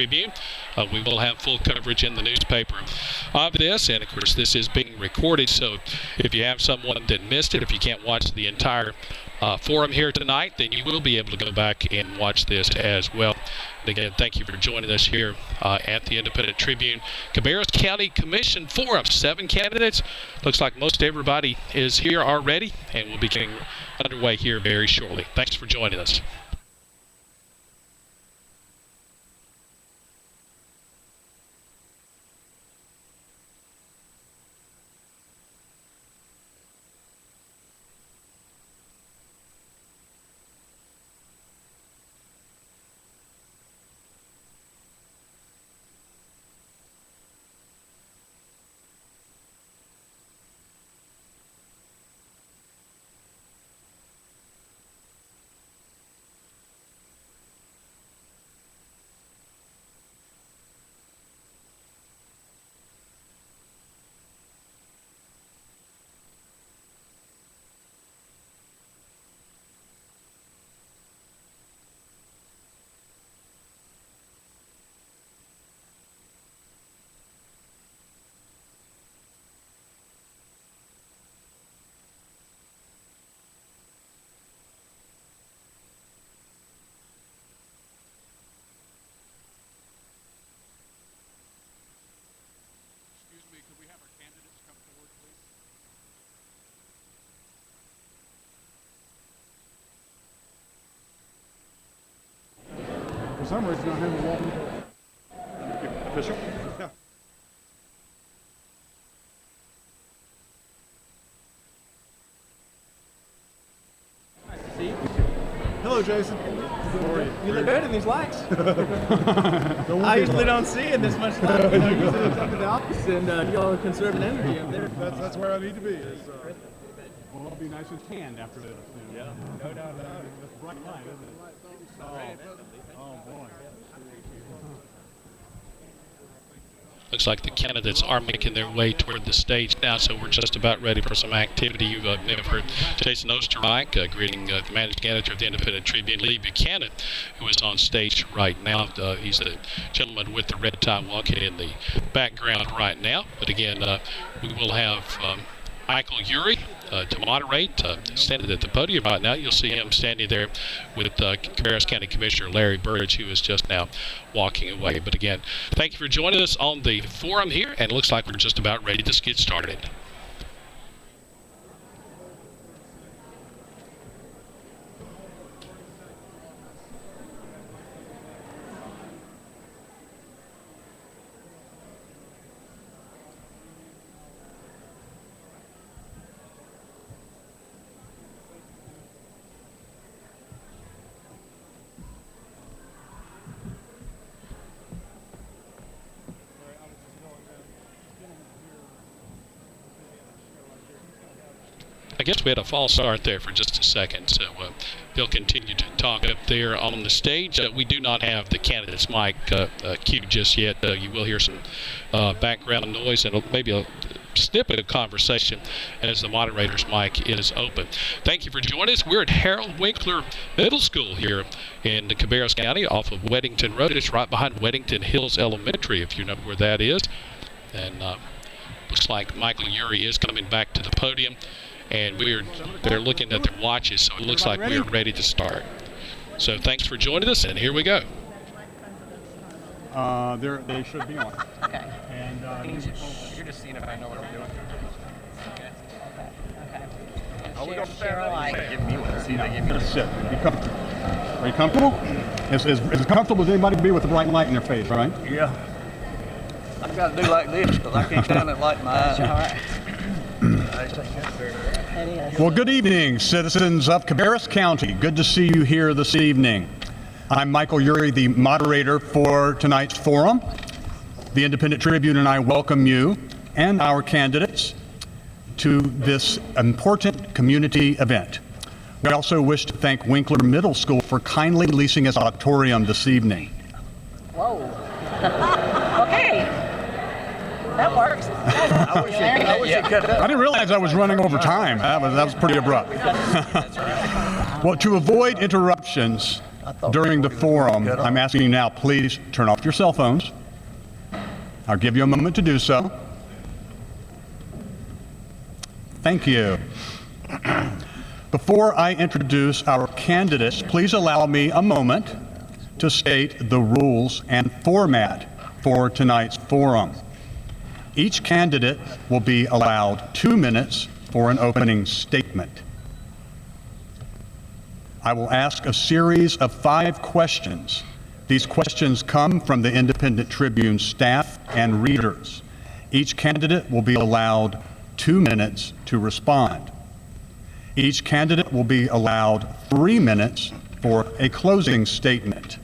Tribune. We will have full coverage in the newspaper of this, and of course this is being recorded, so if you have someone that missed it, if you can't watch the entire forum here tonight, then you will be able to go back and watch this as well. And again, thank you for joining us here at the Independent Tribune Cabarrus County Commission Forum. 7 candidates. Looks like most everybody is here already, and we'll be getting underway here very shortly. Thanks for joining us. For some reason, I haven't walked. Official? Yeah. Nice to see you. Hello, Jason. How are you? You look good in these lights. I usually don't see in this much light. Usually it's up at the office and y'all are conserving energy up there. That's where I need to be. Well, it'll be nice and tanned after this. Yeah, no doubt about it. It's bright light, isn't it? Oh boy. Looks like the candidates are making their way toward the stage now, so we're just about ready for some activity. You may have heard Jason Osterreich greeting the managing editor of the Independent Tribune, Lee Buchanan, who is on stage right now. He's the gentleman with the red tie walking in the background right now. But again, we will have Michael Urey to moderate, standing at the podium right now. You'll see him standing there with Cabarrus County Commissioner Larry Burridge, who is just now walking away. But again, thank you for joining us on the forum here, and it looks like we're just about ready to get started. I guess we had a false start there for just a second, so they'll continue to talk up there on the stage. We do not have the candidate's mic queued just yet. You will hear some background noise and maybe a snippet of conversation as the moderator's mic is open. Thank you for joining us. We're at Harold Winkler Middle School here in the Cabarrus County off of Weddington Road. It's right behind Weddington Hills Elementary, if you know where that is. And looks like Michael Urey is coming back to the podium. And they're looking at their watches, so it looks like we're ready to start. So thanks for joining us, and here we go. They should be on. Okay. And You're just seeing if I know what I'm doing. Okay. Oh, we don't Cheryl, I give me one. See, they give me just sit. Be comfortable. Are you comfortable? As comfortable as anybody can be with the bright light in their face, right? Yeah. I got to do like this because I can't stand it like my eyes. all right. Well, good evening, citizens of Cabarrus County. Good to see you here this evening. I'm Michael Urey, the moderator for tonight's forum. The Independent Tribune and I welcome you and our candidates to this important community event. We also wish to thank Winkler Middle School for kindly leasing its auditorium this evening. Whoa. Okay. That works. I wish you could. I didn't realize I was running over time. That was pretty abrupt. Well, to avoid interruptions, during the forum. I'm asking you now, please turn off your cell phones. I'll give you a moment to do so. Thank you. Before I introduce our candidates, please allow me a moment to state the rules and format for tonight's forum. Each candidate will be allowed 2 minutes for an opening statement. I will ask a series of 5 questions. These questions come from the Independent Tribune staff and readers. Each candidate will be allowed 2 minutes to respond. Each candidate will be allowed 3 minutes for a closing statement.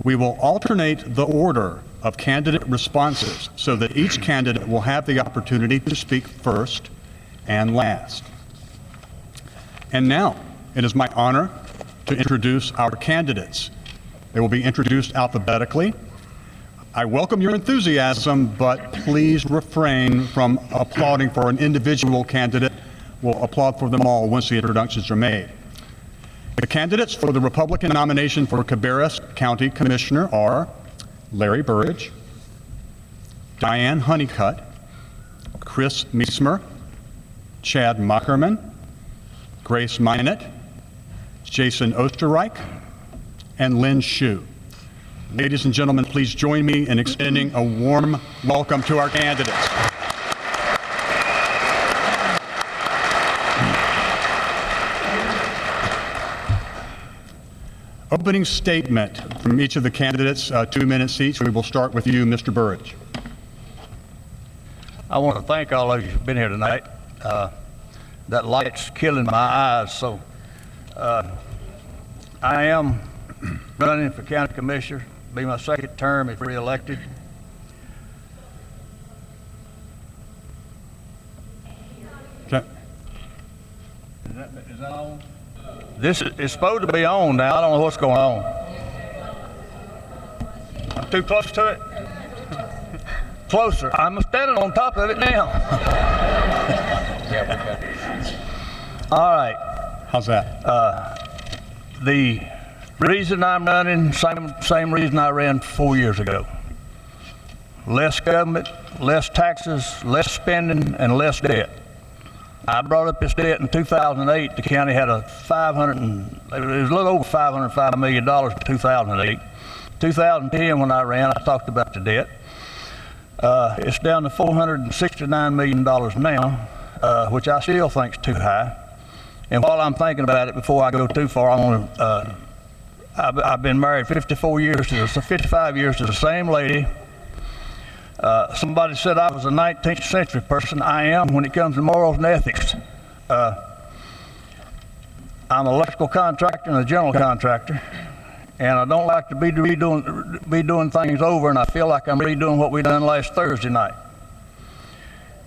We will alternate the order of candidate responses so that each candidate will have the opportunity to speak first and last. And now, it is my honor to introduce our candidates. They will be introduced alphabetically. I welcome your enthusiasm, but please refrain from applauding for an individual candidate. We'll applaud for them all once the introductions are made. The candidates for the Republican nomination for Cabarrus County Commissioner are Larry Burridge, Diane Honeycutt, Chris Meismer, Chad Mockerman, Grace Minot, Jason Osterreich, and Lynn Shue. Ladies and gentlemen, please join me in extending a warm welcome to our candidates. Opening statement from each of the candidates, 2 minutes each. We will start with you, Mr. Burridge. I want to thank all of you for being here tonight. That light's killing my eyes, so I am running for county commissioner, be my second term if re-elected. Okay. Is that on? This is supposed to be on now. I don't know what's going on. I'm too close to it. Closer. I'm standing on top of it now. All right. How's that? The reason I'm running, same reason I ran 4 years ago. Less government, less taxes, less spending, and less debt. I brought up this debt in 2008. The county had it was a little over $505 million in 2008. 2010, when I ran, I talked about the debt. It's down to $469 million now, which I still think is too high. And while I'm thinking about it, before I go too far, I've been married 55 years to the same lady. Somebody said I was a 19th century person. I am when it comes to morals and ethics. I'm an electrical contractor and a general contractor, and I don't like to be doing things over, and I feel like I'm redoing what we done last Thursday night.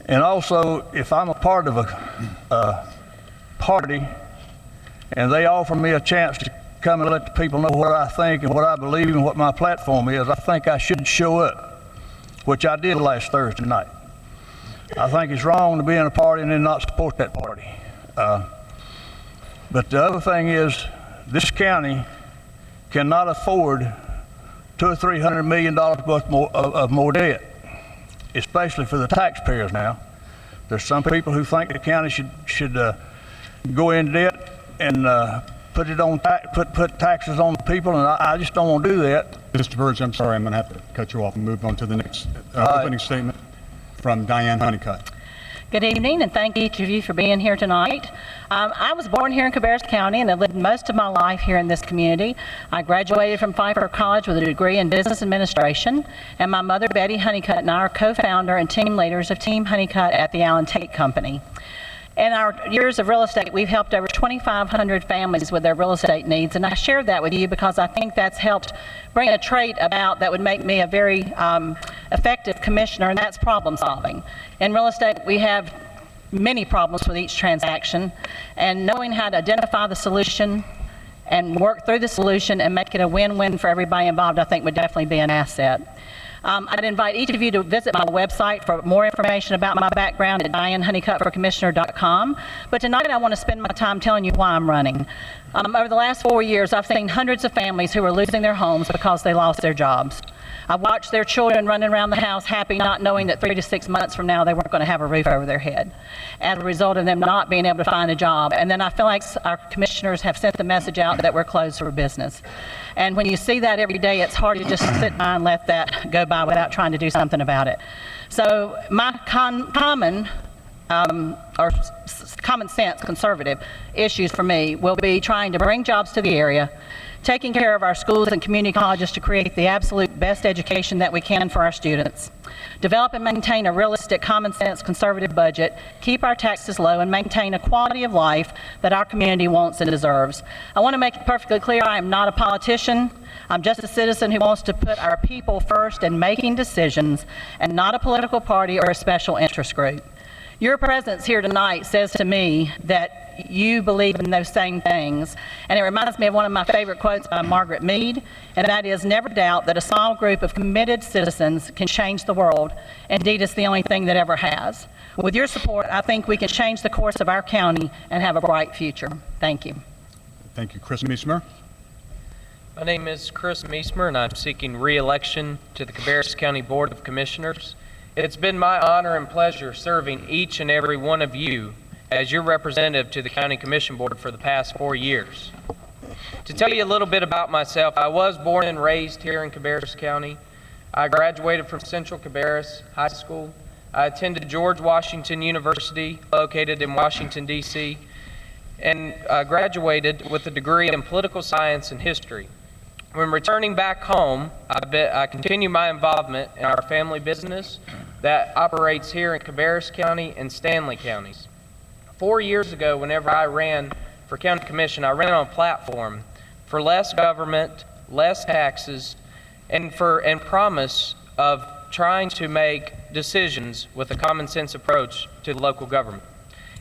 And also, if I'm a part of a party and they offer me a chance to come and let the people know what I think and what I believe and what my platform is, I think I should show up, which I did last Thursday night. I think it's wrong to be in a party and then not support that party. But the other thing is, this county cannot afford $200 or $300 million worth of more debt, especially for the taxpayers now. There's some people who think the county should go in debt and put taxes on the people, and I just don't want to do that. Mr. Burridge, I'm sorry, I'm going to have to cut you off and move on to the next opening statement from Diane Honeycutt. Good evening, and thank each of you for being here tonight. I was born here in Cabarrus County, and I lived most of my life here in this community. I graduated from Pfeiffer College with a degree in business administration, and my mother, Betty Honeycutt, and I are co-founder and team leaders of Team Honeycutt at the Allen Tate Company. In our years of real estate, we've helped over 2,500 families with their real estate needs, and I shared that with you because I think that's helped bring a trait about that would make me a very effective commissioner, and that's problem solving. In real estate, we have many problems with each transaction, and knowing how to identify the solution and work through the solution and make it a win-win for everybody involved, I think would definitely be an asset. I'd invite each of you to visit my website for more information about my background at dianehoneycuttforcommissioner.com. But tonight I want to spend my time telling you why I'm running. Over the last 4 years, I've seen hundreds of families who are losing their homes because they lost their jobs. I've watched their children running around the house happy, not knowing that 3 to 6 months from now they weren't going to have a roof over their head as a result of them not being able to find a job. And then I feel like our commissioners have sent the message out that we're closed for business. And when you see that every day, it's hard to just sit by and let that go by without trying to do something about it. So my common sense conservative issues for me will be trying to bring jobs to the area, taking care of our schools and community colleges to create the absolute best education that we can for our students, develop and maintain a realistic, common sense, conservative budget, keep our taxes low, and maintain a quality of life that our community wants and deserves. I want to make it perfectly clear, I am not a politician. I'm just a citizen who wants to put our people first in making decisions, and not a political party or a special interest group. Your presence here tonight says to me that you believe in those same things. And it reminds me of one of my favorite quotes by Margaret Mead, and that is, never doubt that a small group of committed citizens can change the world. Indeed, it's the only thing that ever has. With your support, I think we can change the course of our county and have a bright future. Thank you. Thank you. Chris Meesmer. My name is Chris Meesmer, and I'm seeking re-election to the Cabarrus County Board of Commissioners. It's been my honor and pleasure serving each and every one of you as your representative to the County Commission Board for the past 4 years. To tell you a little bit about myself, I was born and raised here in Cabarrus County. I graduated from Central Cabarrus High School. I attended George Washington University, located in Washington, D.C., and graduated with a degree in political science and history. When returning back home, I continue my involvement in our family business that operates here in Cabarrus County and Stanley counties. 4 years ago, whenever I ran for county commission, I ran on a platform for less government, less taxes, and promise of trying to make decisions with a common sense approach to local government.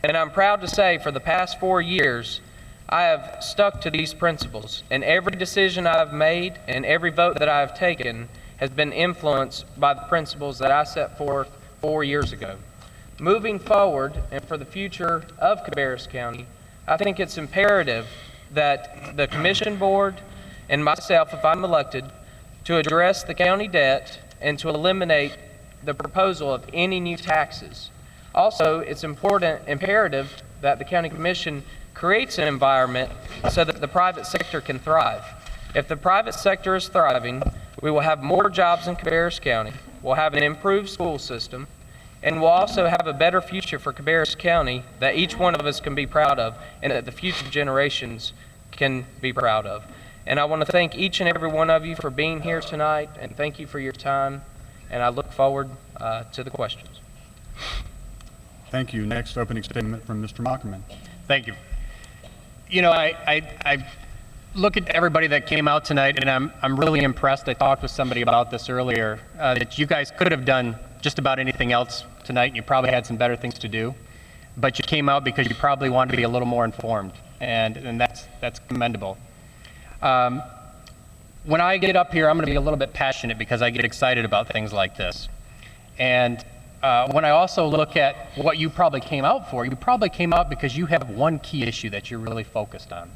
And I'm proud to say for the past 4 years, I have stuck to these principles, and every decision I've made and every vote that I've taken has been influenced by the principles that I set forth 4 years ago. Moving forward, and for the future of Cabarrus County, I think it's imperative that the Commission Board and myself, if I'm elected, to address the county debt and to eliminate the proposal of any new taxes. Also, it's imperative that the County Commission creates an environment so that the private sector can thrive. If the private sector is thriving, we will have more jobs in Cabarrus County, we'll have an improved school system, and we'll also have a better future for Cabarrus County that each one of us can be proud of and that the future generations can be proud of. And I want to thank each and every one of you for being here tonight, and thank you for your time, and I look forward to the questions. Thank you. Next, opening statement from Mr. Mockerman. Thank you. You know, I look at everybody that came out tonight, and I'm really impressed. I talked with somebody about this earlier, that you guys could have done just about anything else tonight, and you probably had some better things to do, but you came out because you probably wanted to be a little more informed, and that's commendable. When I get up here, I'm going to be a little bit passionate because I get excited about things like this. And when I also look at what you probably came out for, you probably came out because you have one key issue that you're really focused on.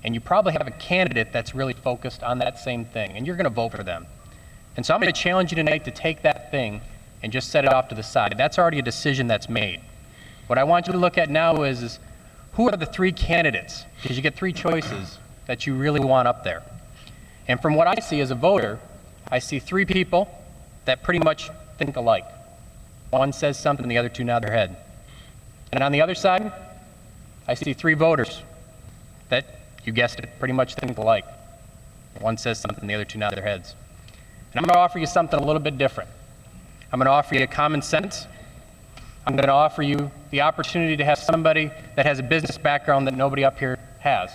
And you probably have a candidate that's really focused on that same thing, and you're going to vote for them. And so I'm going to challenge you tonight to take that thing and just set it off to the side. That's already a decision that's made. What I want you to look at now is who are the 3 candidates, because you get 3 choices that you really want up there. And from what I see as a voter, I see 3 people that pretty much think alike. One says something, the other 2 nod their head. And on the other side, I see 3 voters that, you guessed it, pretty much think alike. One says something, the other 2 nod their heads. And I'm going to offer you something a little bit different. I'm going to offer you common sense. I'm going to offer you the opportunity to have somebody that has a business background that nobody up here has.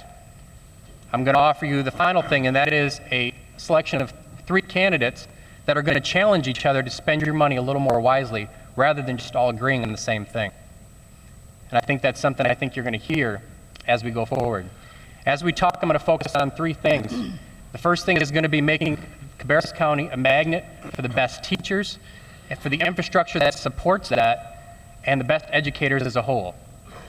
I'm going to offer you the final thing, and that is a selection of 3 candidates that are going to challenge each other to spend your money a little more wisely rather than just all agreeing on the same thing. And I think that's something I think you're going to hear as we go forward. As we talk, I'm going to focus on 3 things. The first thing is going to be making Cabarrus County a magnet for the best teachers, and for the infrastructure that supports that, and the best educators as a whole.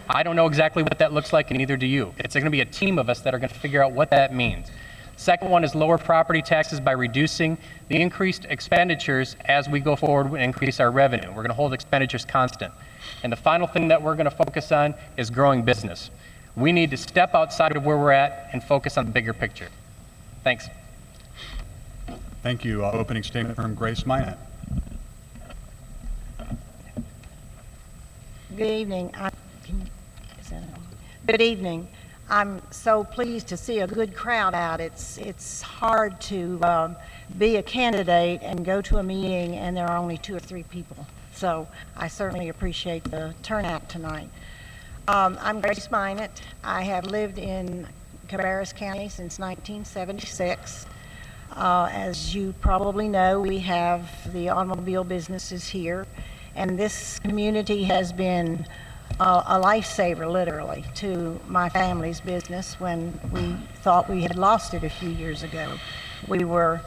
I don't know exactly what that looks like, and neither do you. It's going to be a team of us that are going to figure out what that means. Second one is lower property taxes by reducing the increased expenditures as we go forward and increase our revenue. We're going to hold expenditures constant. And the final thing that we're going to focus on is growing business. We need to step outside of where we're at and focus on the bigger picture. Thanks. Thank you. Opening statement from Grace Minot. Good evening. Good evening. I'm so pleased to see a good crowd out. It's hard to be a candidate and go to a meeting and there are only 2 or 3 people. So I certainly appreciate the turnout tonight. I'm Grace Minot. I have lived in Cabarrus County since 1976. As you probably know, we have the automobile businesses here, and this community has been a lifesaver, literally, to my family's business when we thought we had lost it a few years ago. We were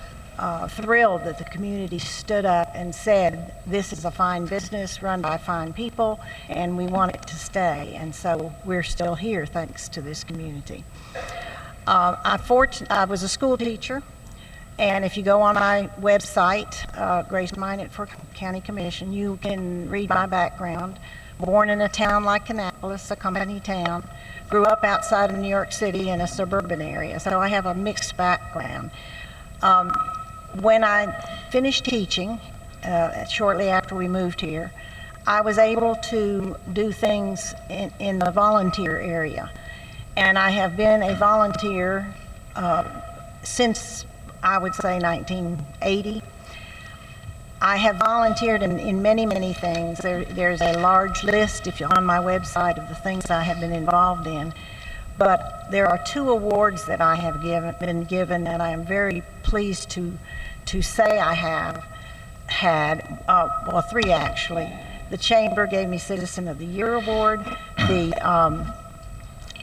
thrilled that the community stood up and said, this is a fine business run by fine people, and we want it to stay. And so we're still here thanks to this community. I was a school teacher, and if you go on my website, Grace Minot for County Commission, you can read my background. Born in a town like Annapolis, a company town, grew up outside of New York City in a suburban area, so I have a mixed background. When I finished teaching, shortly after we moved here, I was able to do things in the volunteer area. And I have been a volunteer since, I would say, 1980. I have volunteered in many, many things. There's a large list, if you're on my website, of the things I have been involved in. But there are 2 awards that I have been given that I am very pleased to say I have had, well, 3 actually. The Chamber gave me Citizen of the Year Award. The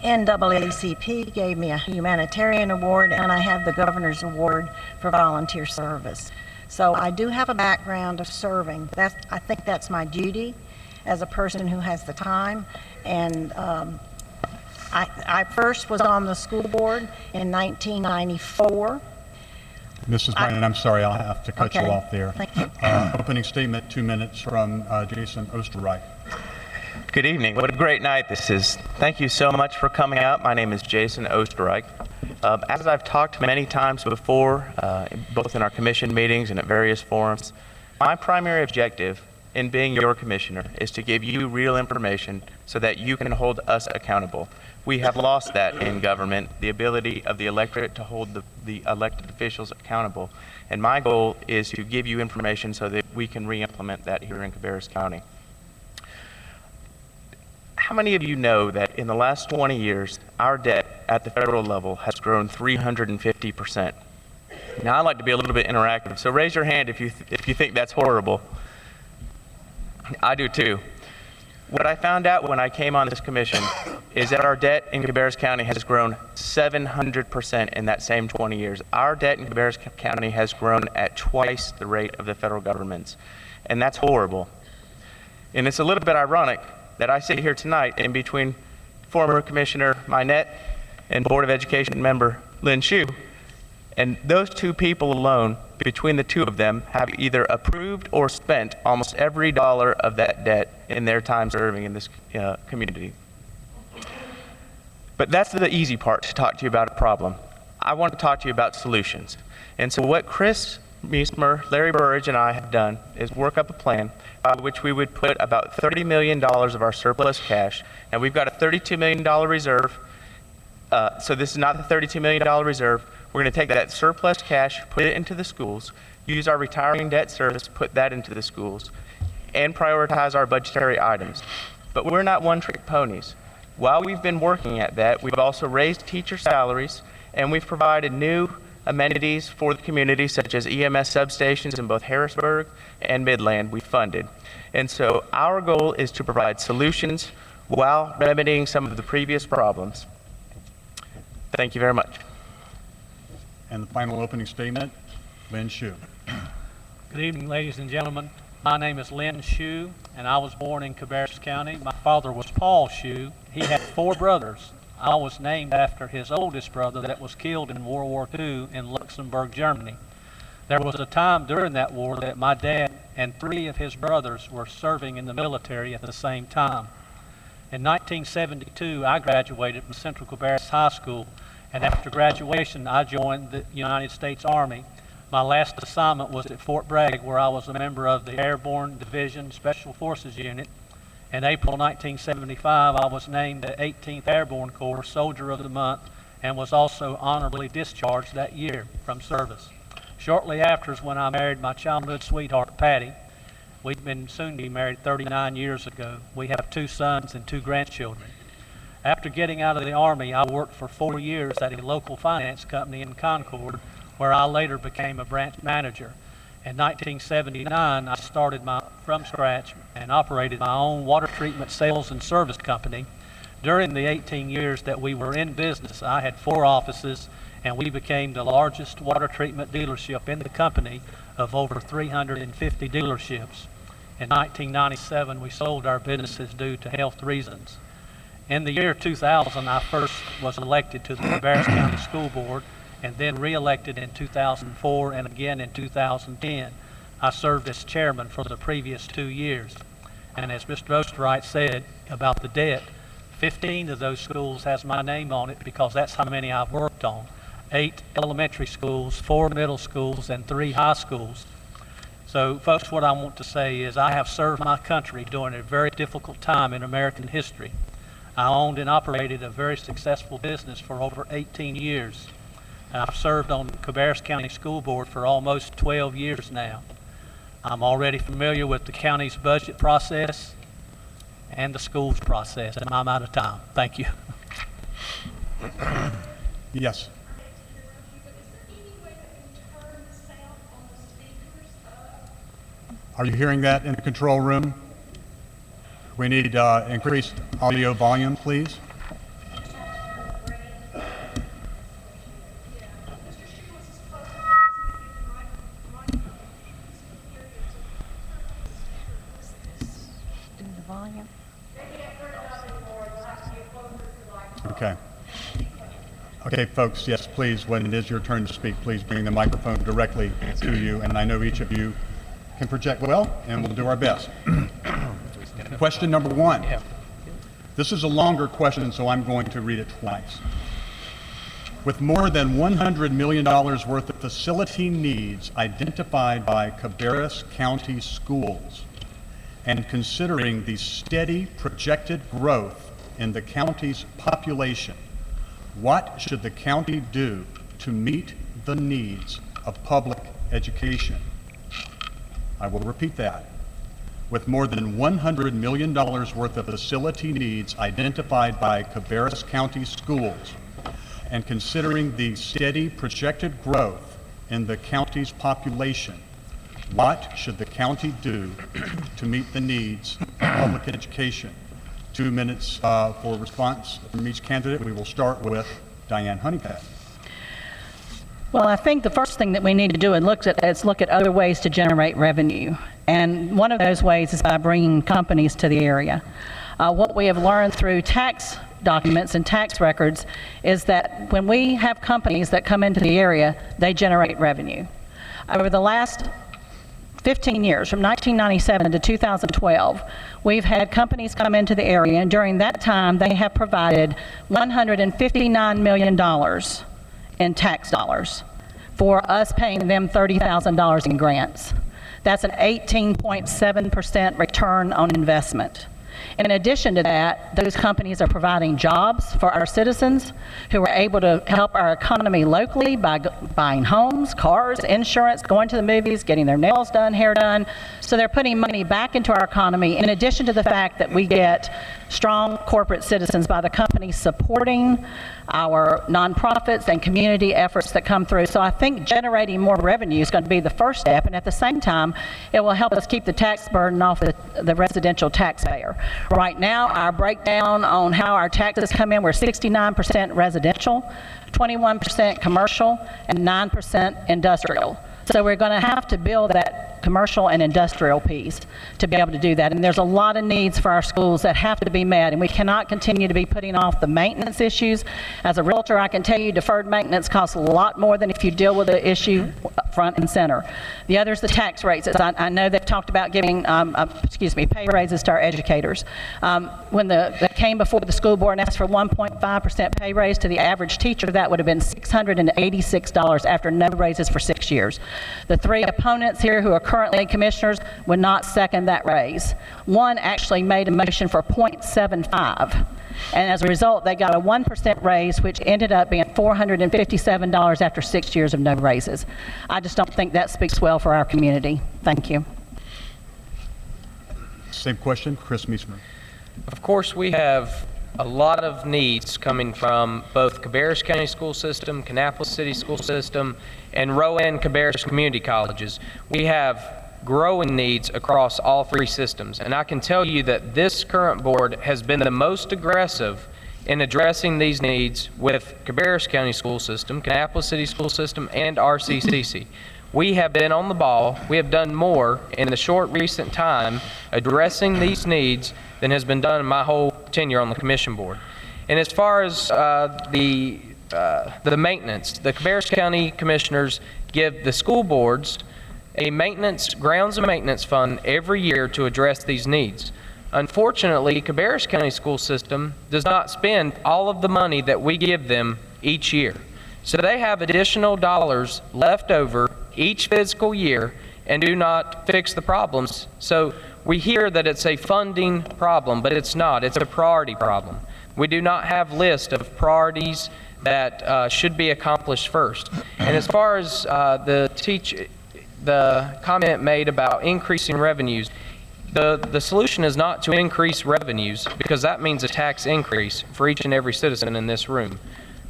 NAACP gave me a Humanitarian Award, and I have the Governor's Award for volunteer service. So I do have a background of serving. I think that's my duty as a person who has the time. And I first was on the school board in 1994. Mrs. Minot, I'm sorry, I'll have to cut you off there. Thank you. Opening statement, 2 minutes from Jason Osterreich. Good evening. What a great night this is. Thank you so much for coming out. My name is Jason Osterreich. As I've talked many times before, both in our commission meetings and at various forums, my primary objective in being your commissioner is to give you real information so that you can hold us accountable. We have lost that in government, the ability of the electorate to hold the elected officials accountable. And my goal is to give you information so that we can re-implement that here in Cabarrus County. How many of you know that in the last 20 years, our debt at the federal level has grown 350%? Now, I like to be a little bit interactive, so raise your hand if you think that's horrible. I do too. What I found out when I came on this commission is that our debt in Cabarrus County has grown 700% in that same 20 years. Our debt in Cabarrus County has grown at twice the rate of the federal government's, and that's horrible. And it's a little bit ironic that I sit here tonight in between former Commissioner Minot and Board of Education member Lynn Shue, and those 2 people alone, between the 2 of them, have either approved or spent almost every dollar of that debt in their time serving in this community. But that's the easy part, to talk to you about a problem. I want to talk to you about solutions. And so what Chris Meismer, Larry Burridge, and I have done is work up a plan by which we would put about $30 million of our surplus cash, and we've got a $32 million reserve. So this is not the $32 million reserve. We're going to take that surplus cash, put it into the schools, use our retiring debt service, put that into the schools, and prioritize our budgetary items. But we're not one-trick ponies. While we've been working at that, we've also raised teacher salaries, and we've provided new amenities for the community, such as EMS substations in both Harrisburg and Midland we funded. And so our goal is to provide solutions while remedying some of the previous problems. Thank you very much. And the final opening statement, Lynn Shue. Good evening, ladies and gentlemen. My name is Lynn Shue, and I was born in Cabarrus County. My father was Paul Shue. He had 4 brothers. I was named after his oldest brother that was killed in World War II in Luxembourg, Germany. There was a time during that war that my dad and 3 of his brothers were serving in the military at the same time. In 1972, I graduated from Central Cabarrus High School, and after graduation, I joined the United States Army. My last assignment was at Fort Bragg, where I was a member of the Airborne Division Special Forces Unit. In April 1975, I was named the 18th Airborne Corps Soldier of the Month and was also honorably discharged that year from service. Shortly after is when I married my childhood sweetheart, Patty. We've been soon to be married 39 years ago. We have 2 sons and 2 grandchildren. After getting out of the Army, I worked for 4 years at a local finance company in Concord, where I later became a branch manager. In 1979, I started from scratch and operated my own water treatment sales and service company. During the 18 years that we were in business, I had 4 offices, and we became the largest water treatment dealership in the company of over 350 dealerships. In 1997, we sold our businesses due to health reasons. In the year 2000, I first was elected to the Cabarrus County School Board, and then re-elected in 2004 and again in 2010. I served as chairman for the previous 2 years. And as Mr. Osterreich said about the debt, 15 of those schools has my name on it because that's how many I've worked on. 8 elementary schools, 4 middle schools, and 3 high schools. So folks, what I want to say is I have served my country during a very difficult time in American history. I owned and operated a very successful business for over 18 years. I've served on the Cabarrus County School Board for almost 12 years now. I'm already familiar with the county's budget process and the schools process, and I'm out of time. Thank you. Yes. Are you hearing that in the control room? We need increased audio volume, please. Okay. Okay, folks, yes, please, when it is your turn to speak, please bring the microphone directly to you, and I know each of you can project well, and we'll do our best. Question number 1. This is a longer question, so I'm going to read it twice. With more than $100 million worth of facility needs identified by Cabarrus County Schools, and considering the steady projected growth in the county's population, what should the county do to meet the needs of public education? I will repeat that. With more than $100 million worth of facility needs identified by Cabarrus County Schools, and considering the steady projected growth in the county's population, what should the county do to meet the needs of public education? 2 minutes for response from each candidate. We will start with Diane Honeycutt. Well, I think the first thing that we need to do is look at other ways to generate revenue. And one of those ways is by bringing companies to the area. What we have learned through tax documents and tax records is that when we have companies that come into the area, they generate revenue. Over the last 15 years, from 1997 to 2012, we've had companies come into the area, and during that time, they have provided $159 million in tax dollars for us paying them $30,000 in grants. That's an 18.7% return on investment. In addition to that, those companies are providing jobs for our citizens who are able to help our economy locally by buying homes, cars, insurance, going to the movies, getting their nails done, hair done. So they're putting money back into our economy, in addition to the fact that we get strong corporate citizens by the companies supporting our nonprofits and community efforts that come through. So I think generating more revenue is going to be the first step, and at the same time, it will help us keep the tax burden off the residential taxpayer. Right now, our breakdown on how our taxes come in, we're 69% residential, 21% commercial, and 9% industrial. So we're going to have to build that commercial and industrial piece to be able to do that. And there's a lot of needs for our schools that have to be met, and we cannot continue to be putting off the maintenance issues. As a realtor, I can tell you deferred maintenance costs a lot more than if you deal with the issue front and center. The other is the tax rates. As I know they've talked about giving, pay raises to our educators. When they came before the school board and asked for 1.5% pay raise to the average teacher, that would have been $686 after no raises for 6 years. The three opponents here who are currently commissioners would not second that raise. One actually made a motion for 0.75. And as a result, they got a 1% raise, which ended up being $457 after 6 years of no raises. I just don't think that speaks well for our community. Thank you. Same question, Chris Meismer. Of course, we have a lot of needs coming from both Cabarrus County School System, Kannapolis City School System, and Rowan Cabarrus Community Colleges. We have growing needs across all three systems, and I can tell you that this current board has been the most aggressive in addressing these needs with Cabarrus County School System, Kannapolis City School System, and RCCC. We have been on the ball. We have done more in the short recent time addressing these needs than has been done in my whole tenure on the commission board. And as far as the maintenance, the Cabarrus County commissioners give the school boards a grounds and maintenance fund every year to address these needs. Unfortunately, Cabarrus County School System does not spend all of the money that we give them each year. So they have additional dollars left over each fiscal year and do not fix the problems. So we hear that it's a funding problem, but it's not. It's a priority problem. We do not have list of priorities that should be accomplished first. And as far as the comment made about increasing revenues, the solution is not to increase revenues, because that means a tax increase for each and every citizen in this room.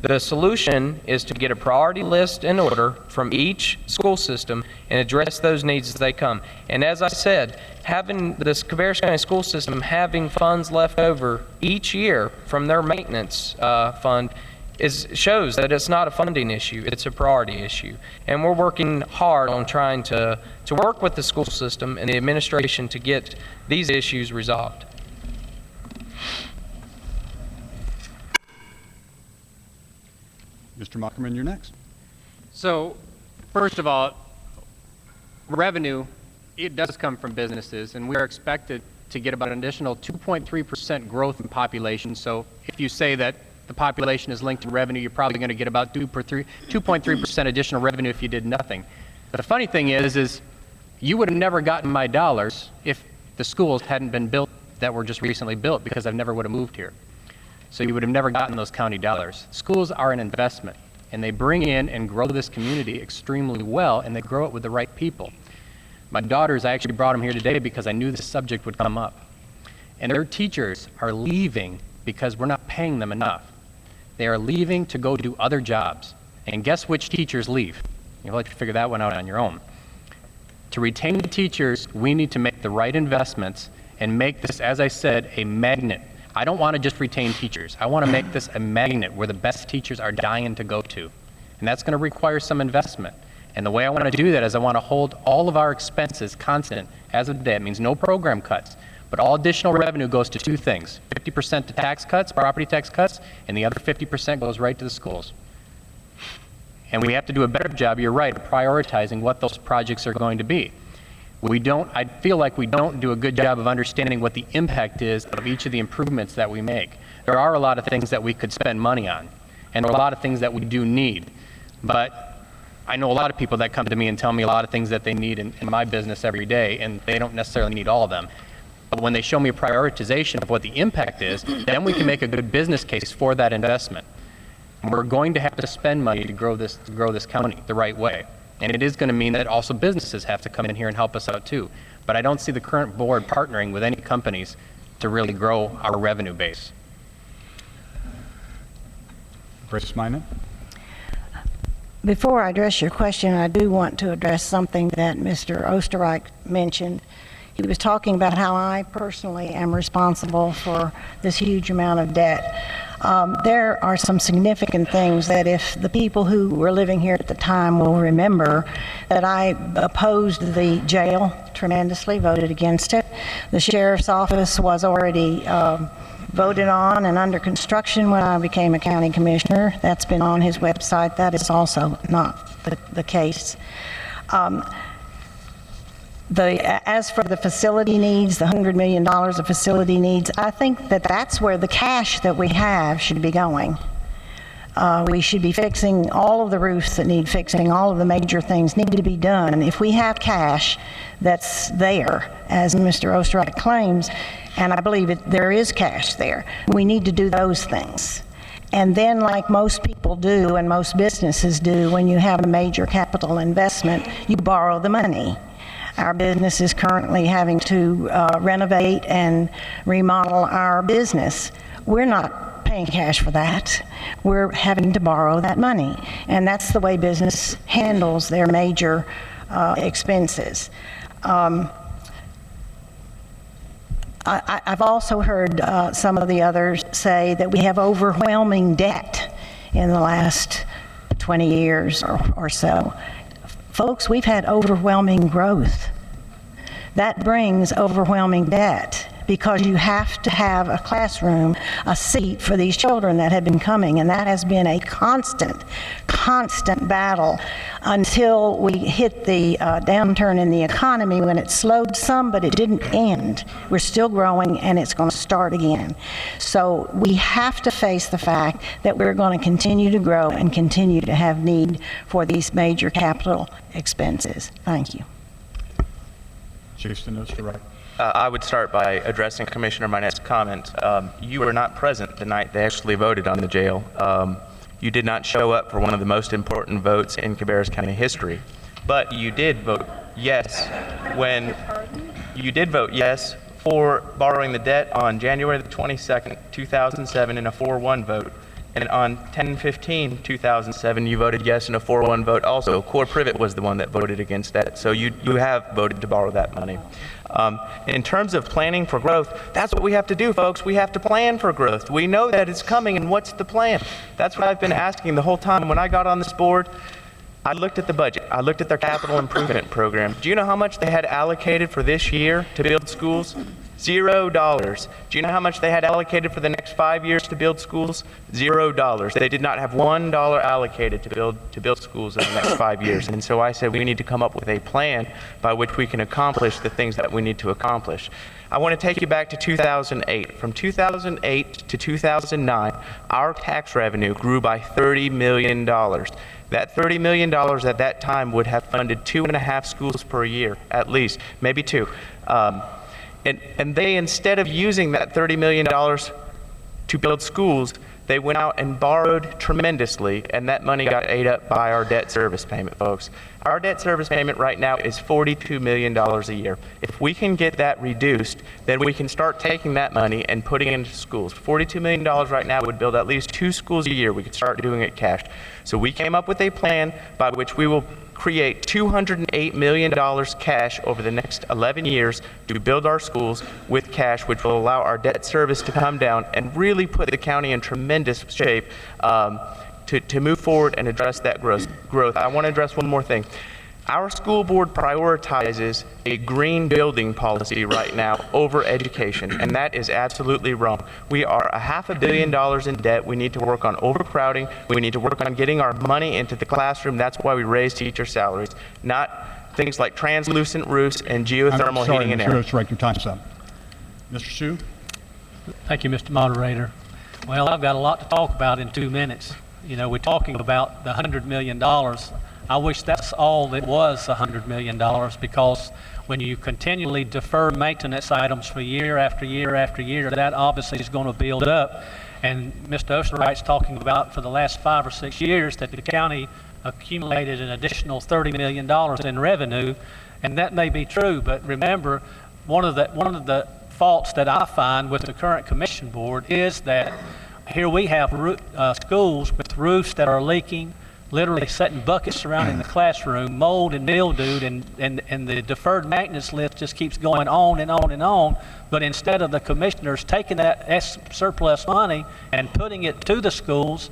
The solution is to get a priority list in order from each school system and address those needs as they come. And as I said, having this Cabarrus County School System having funds left over each year from their maintenance fund shows that it's not a funding issue, it's a priority issue. And we're working hard on trying to work with the school system and the administration to get these issues resolved. Mr. Mockerman, you're next. So, first of all, revenue, it does come from businesses, and we are expected to get about an additional 2.3% growth in population. So if you say that the population is linked to revenue, you're probably going to get about 2.3% additional revenue if you did nothing. But the funny thing is you would have never gotten my dollars if the schools hadn't been built that were just recently built, because I never would have moved here. So you would have never gotten those county dollars. Schools are an investment, and they bring in and grow this community extremely well, and they grow it with the right people. My daughters, I actually brought them here today because I knew this subject would come up. And their teachers are leaving because we're not paying them enough. They are leaving to go do other jobs. And guess which teachers leave? You'll have to figure that one out on your own. To retain the teachers, we need to make the right investments and make this, as I said, a magnet. I don't want to just retain teachers. I want to make this a magnet where the best teachers are dying to go to. And that's going to require some investment. And the way I want to do that is I want to hold all of our expenses constant as of today. It means no program cuts. But all additional revenue goes to two things: 50% to tax cuts, property tax cuts, and the other 50% goes right to the schools. And we have to do a better job, you're right, of prioritizing what those projects are going to be. I feel like we don't do a good job of understanding what the impact is of each of the improvements that we make. There are a lot of things that we could spend money on, and there are a lot of things that we do need. But I know a lot of people that come to me and tell me a lot of things that they need in my business every day, and they don't necessarily need all of them. But when they show me a prioritization of what the impact is, then we can make a good business case for that investment. We're going to have to spend money to grow this county the right way. And it is going to mean that also businesses have to come in here and help us out too. But I don't see the current board partnering with any companies to really grow our revenue base. Grace Minot. Before I address your question, I do want to address something that Mr. Osterreich mentioned. He was talking about how I personally am responsible for this huge amount of debt. There are some significant things that if the people who were living here at the time will remember, that I opposed the jail tremendously, voted against it. The sheriff's office was already voted on and under construction when I became a county commissioner. That's been on his website. That is also not the case. As for the facility needs, the $100 million of facility needs, I think that that's where the cash that we have should be going. We should be fixing all of the roofs that need fixing, all of the major things need to be done. And if we have cash that's there, as Mr. Osterreich claims, and I believe there is cash there, we need to do those things. And then, like most people do and most businesses do, when you have a major capital investment, you borrow the money. Our business is currently having to renovate and remodel our business. We're not paying cash for that. We're having to borrow that money. And that's the way business handles their major expenses. I've also heard some of the others say that we have overwhelming debt in the last 20 years or so. Folks, we've had overwhelming growth. That brings overwhelming debt because you have to have a classroom, a seat for these children that have been coming, and that has been a constant battle until we hit the downturn in the economy when it slowed some, but it didn't end. We're still growing, and it's going to start again. So we have to face the fact that we're going to continue to grow and continue to have need for these major capital expenses. Thank you. Jason Osterreich. I would start by addressing Commissioner Minette's comment. You were not present the night they actually voted on the jail. You did not show up for one of the most important votes in Cabarrus County history, but you did vote yes for borrowing the debt on January the 22nd, 2007 in a 4-1 vote. And on 10/15/2007, you voted yes in a 4-1 vote also. Core Privet was the one that voted against that. So you have voted to borrow that money. In terms of planning for growth, that's what we have to do, folks. We have to plan for growth. We know that it's coming, and what's the plan? That's what I've been asking the whole time. When I got on this board, I looked at the budget. I looked at their capital improvement program. Do you know how much they had allocated for this year to build schools? $0. Do you know how much they had allocated for the next 5 years to build schools? $0. They did not have $1 allocated to build schools in the next 5 years. And so I said we need to come up with a plan by which we can accomplish the things that we need to accomplish. I want to take you back to 2008. From 2008 to 2009, our tax revenue grew by $30 million. That $30 million at that time would have funded 2.5 schools per year, at least, maybe 2. And they, instead of using that $30 million to build schools, they went out and borrowed tremendously, and that money got ate up by our debt service payment, folks. Our debt service payment right now is $42 million a year. If we can get that reduced, then we can start taking that money and putting it into schools. $42 million right now would build at least 2 schools a year. We could start doing it cash. So we came up with a plan by which we will create $208 million cash over the next 11 years to build our schools with cash, which will allow our debt service to come down and really put the county in tremendous shape to move forward and address that growth. I want to address one more thing. Our school board prioritizes a green building policy right now over education, and that is absolutely wrong. We are $500 million in debt. We need to work on overcrowding. We need to work on getting our money into the classroom. That's why we raise teacher salaries, not things like translucent roofs and geothermal heating and air. I'm sorry, Mr. Osterreich, your time's up. Mr. Hsu? Thank you, Mr. Moderator. Well, I've got a lot to talk about in 2 minutes. You know, we're talking about the $100 million. I wish that's all it was, $100 million, because when you continually defer maintenance items for year after year after year, that obviously is going to build up. And Mr. Osterreich's talking about for the last 5 or 6 years that the county accumulated an additional $30 million in revenue, and that may be true, but remember, one of the faults that I find with the current commission board is that here we have schools with roofs that are leaking, literally setting buckets surrounding the classroom, mold and mildewed, and the deferred maintenance list just keeps going on and on and on. But instead of the commissioners taking that surplus money and putting it to the schools,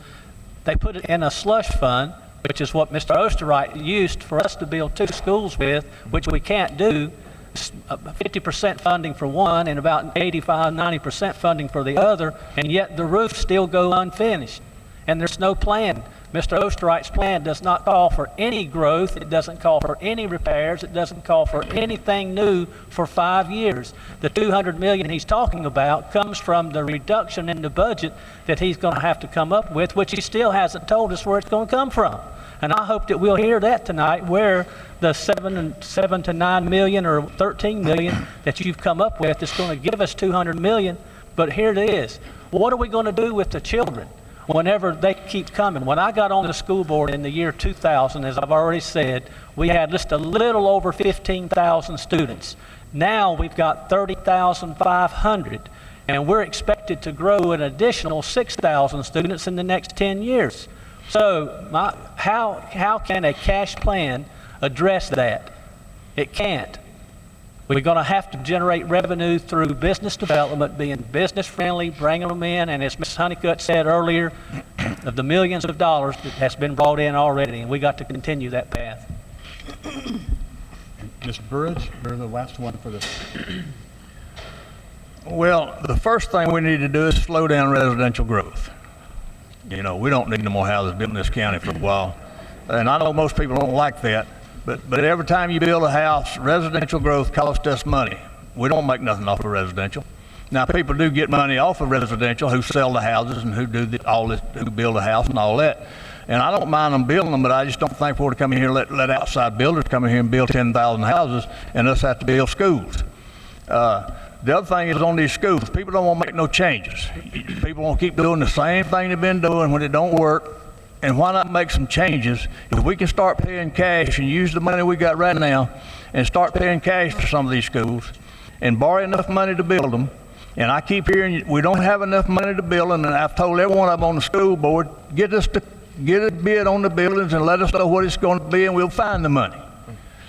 they put it in a slush fund, which is what Mr. Osterreich used for us to build 2 schools with, which we can't do. 50% funding for one and about 85-90% funding for the other, and yet the roofs still go unfinished. And there's no plan. Mr. Osterreich's plan does not call for any growth. It doesn't call for any repairs. It doesn't call for anything new for 5 years. The $200 million he's talking about comes from the reduction in the budget that he's going to have to come up with, which he still hasn't told us where it's going to come from. And I hope that we'll hear that tonight, where the 7 to 9 million or 13 million that you've come up with is going to give us 200 million. But here it is. What are we going to do with the children whenever they keep coming? When I got on the school board in the year 2000, as I've already said, we had just a little over 15,000 students. Now we've got 30,500, and we're expected to grow an additional 6,000 students in the next 10 years. So how can a cash plan address that? It can't. We're going to have to generate revenue through business development, being business friendly, bringing them in, and as Ms. Honeycutt said earlier, of the millions of dollars that has been brought in already, and we got to continue that path. Mr. Burridge, you're the last one for this. Well, the first thing we need to do is slow down residential growth. You know, we don't need no more houses built in this county for a while. And I know most people don't like that, but every time you build a house, residential growth costs us money. We don't make nothing off of residential. Now, people do get money off of residential who sell the houses and who do all this, who build a house and all that. And I don't mind them building them, but I just don't think we ought to come in here and let outside builders come in here and build 10,000 houses and us have to build schools. The other thing is on these schools, people don't want to make no changes. People want to keep doing the same thing they've been doing when it don't work. And why not make some changes? If we can start paying cash and use the money we got right now and start paying cash for some of these schools and borrow enough money to build them. And I keep hearing we don't have enough money to build them, and I've told every one of them on the school board, get a bid on the buildings and let us know what it's going to be and we'll find the money.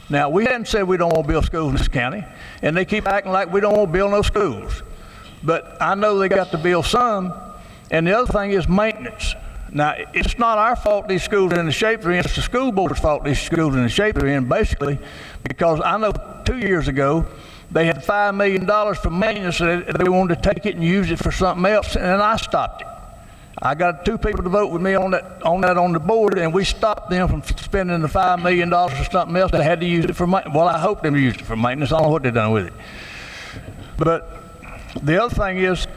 Now, we hadn't said we don't want to build schools in this county, and they keep acting like we don't want to build no schools. But I know they got to build some, and the other thing is maintenance. Now, it's not our fault these schools are in the shape they're in, it's the school board's fault these schools are in the shape they're in, basically, because I know 2 years ago, they had $5 million for maintenance, and they wanted to take it and use it for something else, and I stopped it. I got 2 people to vote with me on the board, and we stopped them from spending the $5 million for something else. They had to use it for maintenance. Well, I hope they used it for maintenance. I don't know what they've done with it. But the other thing is,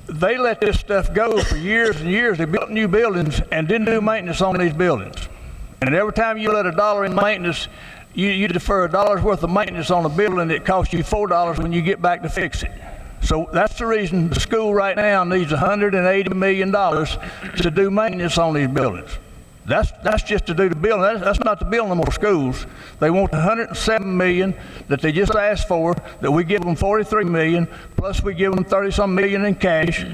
they let this stuff go for years and years. They built new buildings and didn't do maintenance on these buildings. And every time you let $1 in maintenance, you defer $1 worth of maintenance on a building that costs you $4 when you get back to fix it. So that's the reason the school right now needs $180 million to do maintenance on these buildings. That's just to do the building. That's not to build no more schools. They want $107 million that they just asked for, that we give them $43 million, plus we give them 30-some million in cash.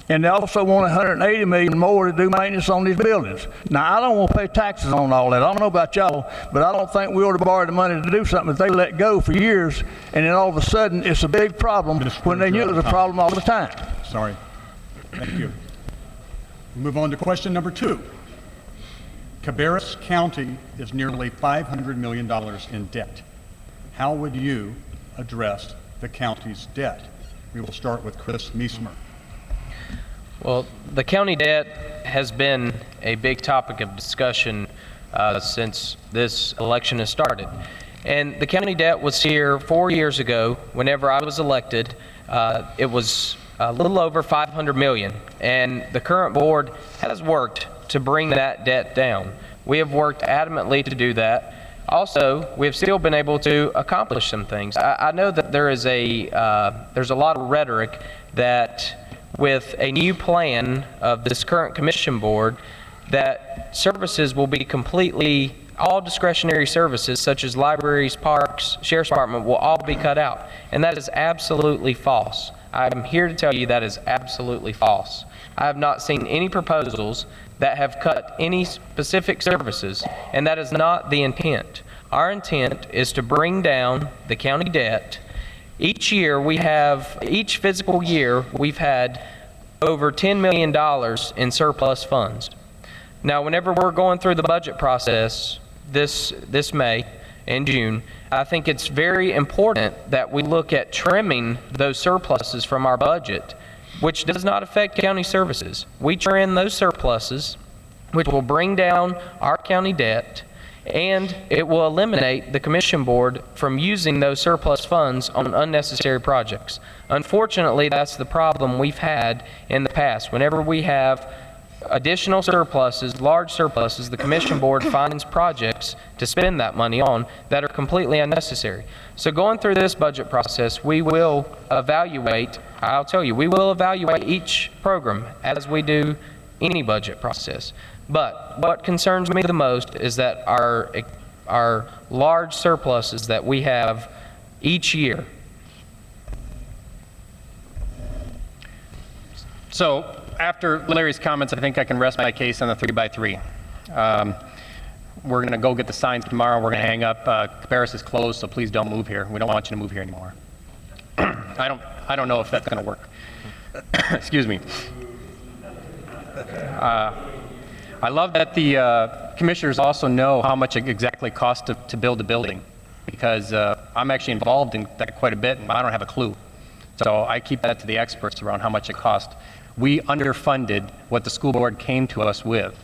And they also want $180 million more to do maintenance on these buildings. Now, I don't want to pay taxes on all that. I don't know about y'all, but I don't think we ought to borrow the money to do something that they let go for years, and then all of a sudden it's a big problem when they knew it was a problem all the time. Sorry. Thank you. Move on to question number 2. Cabarrus County is nearly $500 million in debt. How would you address the county's debt? We will start with Chris Meismer. Well, the county debt has been a big topic of discussion since this election has started. And the county debt was here 4 years ago. Whenever I was elected, it was a little over $500 million. And the current board has worked to bring that debt down. We have worked adamantly to do that. Also, we have still been able to accomplish some things. I know that there's a lot of rhetoric that with a new plan of this current commission board, that services will be completely, all discretionary services such as libraries, parks, sheriff's department will all be cut out. And that is absolutely false. I'm here to tell you that is absolutely false. I have not seen any proposals that have cut any specific services, and that is not the intent. Our intent is to bring down the county debt. Each fiscal year, we've had over $10 million in surplus funds. Now, whenever we're going through the budget process this May and June, I think it's very important that we look at trimming those surpluses from our budget, which does not affect county services. We trim those surpluses, which will bring down our county debt, and it will eliminate the commission board from using those surplus funds on unnecessary projects. Unfortunately, that's the problem we've had in the past. Whenever we have additional surpluses, large surpluses, the commission board finds projects to spend that money on that are completely unnecessary. So going through this budget process, we will evaluate, I'll tell you, we will evaluate each program as we do any budget process. But what concerns me the most is that our large surpluses that we have each year. So after Larry's comments, I think I can rest my case on the 3x3. We're going to go get the signs tomorrow. We're going to hang up. Cabarrus is closed, so please don't move here. We don't want you to move here anymore. I don't know if that's going to work. Excuse me. I love that the commissioners also know how much it exactly costs to build a building, because I'm actually involved in that quite a bit, and I don't have a clue. So I keep that to the experts around how much it costs. We underfunded what the school board came to us with.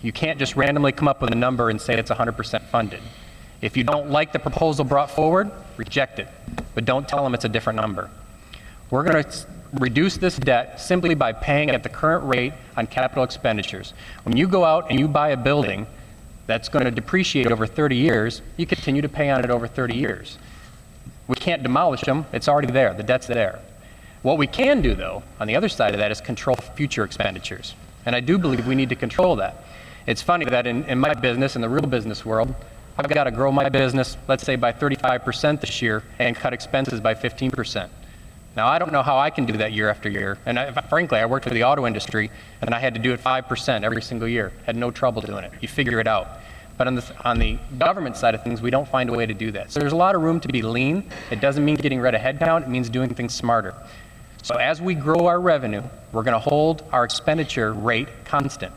You can't just randomly come up with a number and say it's 100% funded. If you don't like the proposal brought forward, reject it, but don't tell them it's a different number. We're going to reduce this debt simply by paying at the current rate on capital expenditures. When you go out and you buy a building that's going to depreciate over 30 years, you continue to pay on it over 30 years. We can't demolish them. It's already there. The debt's there. What we can do, though, on the other side of that is control future expenditures. And I do believe we need to control that. It's funny that in my business, in the real business world, I've got to grow my business, let's say, by 35% this year and cut expenses by 15%. Now, I don't know how I can do that year after year. And frankly, I worked for the auto industry, and I had to do it 5% every single year. Had no trouble doing it. You figure it out. But on the government side of things, we don't find a way to do that. So there's a lot of room to be lean. It doesn't mean getting rid of headcount. It means doing things smarter. So as we grow our revenue, we're going to hold our expenditure rate constant.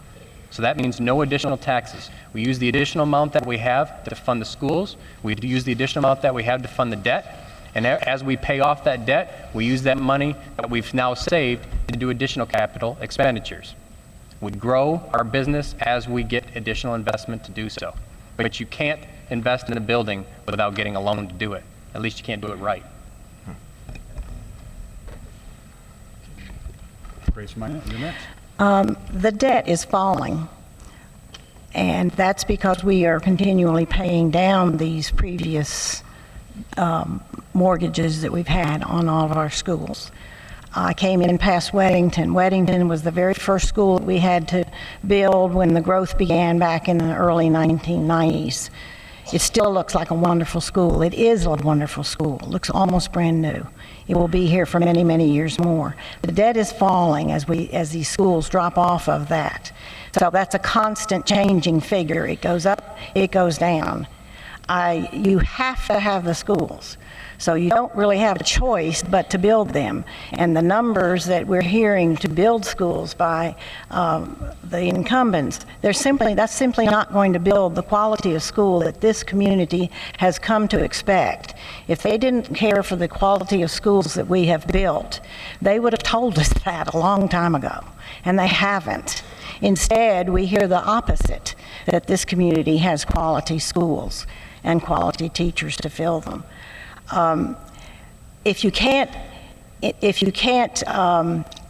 So that means no additional taxes. We use the additional amount that we have to fund the schools. We use the additional amount that we have to fund the debt. And as we pay off that debt, we use that money that we've now saved to do additional capital expenditures. We grow our business as we get additional investment to do so. But you can't invest in a building without getting a loan to do it. At least you can't do it right. Grace Minor, you're next. The debt is falling, and that's because we are continually paying down these previous mortgages that we've had on all of our schools. I came in past Weddington. Weddington was the very first school that we had to build when the growth began back in the early 1990s. It still looks like a wonderful school. It is a wonderful school. It looks almost brand new. It will be here for many, many years more. The debt is falling as these schools drop off of that. So that's a constant changing figure. It goes up, it goes down. You have to have the schools. So you don't really have a choice but to build them. And the numbers that we're hearing to build schools by the incumbents, that's simply not going to build the quality of school that this community has come to expect. If they didn't care for the quality of schools that we have built, they would have told us that a long time ago, and they haven't. Instead, we hear the opposite, that this community has quality schools and quality teachers to fill them. If you can't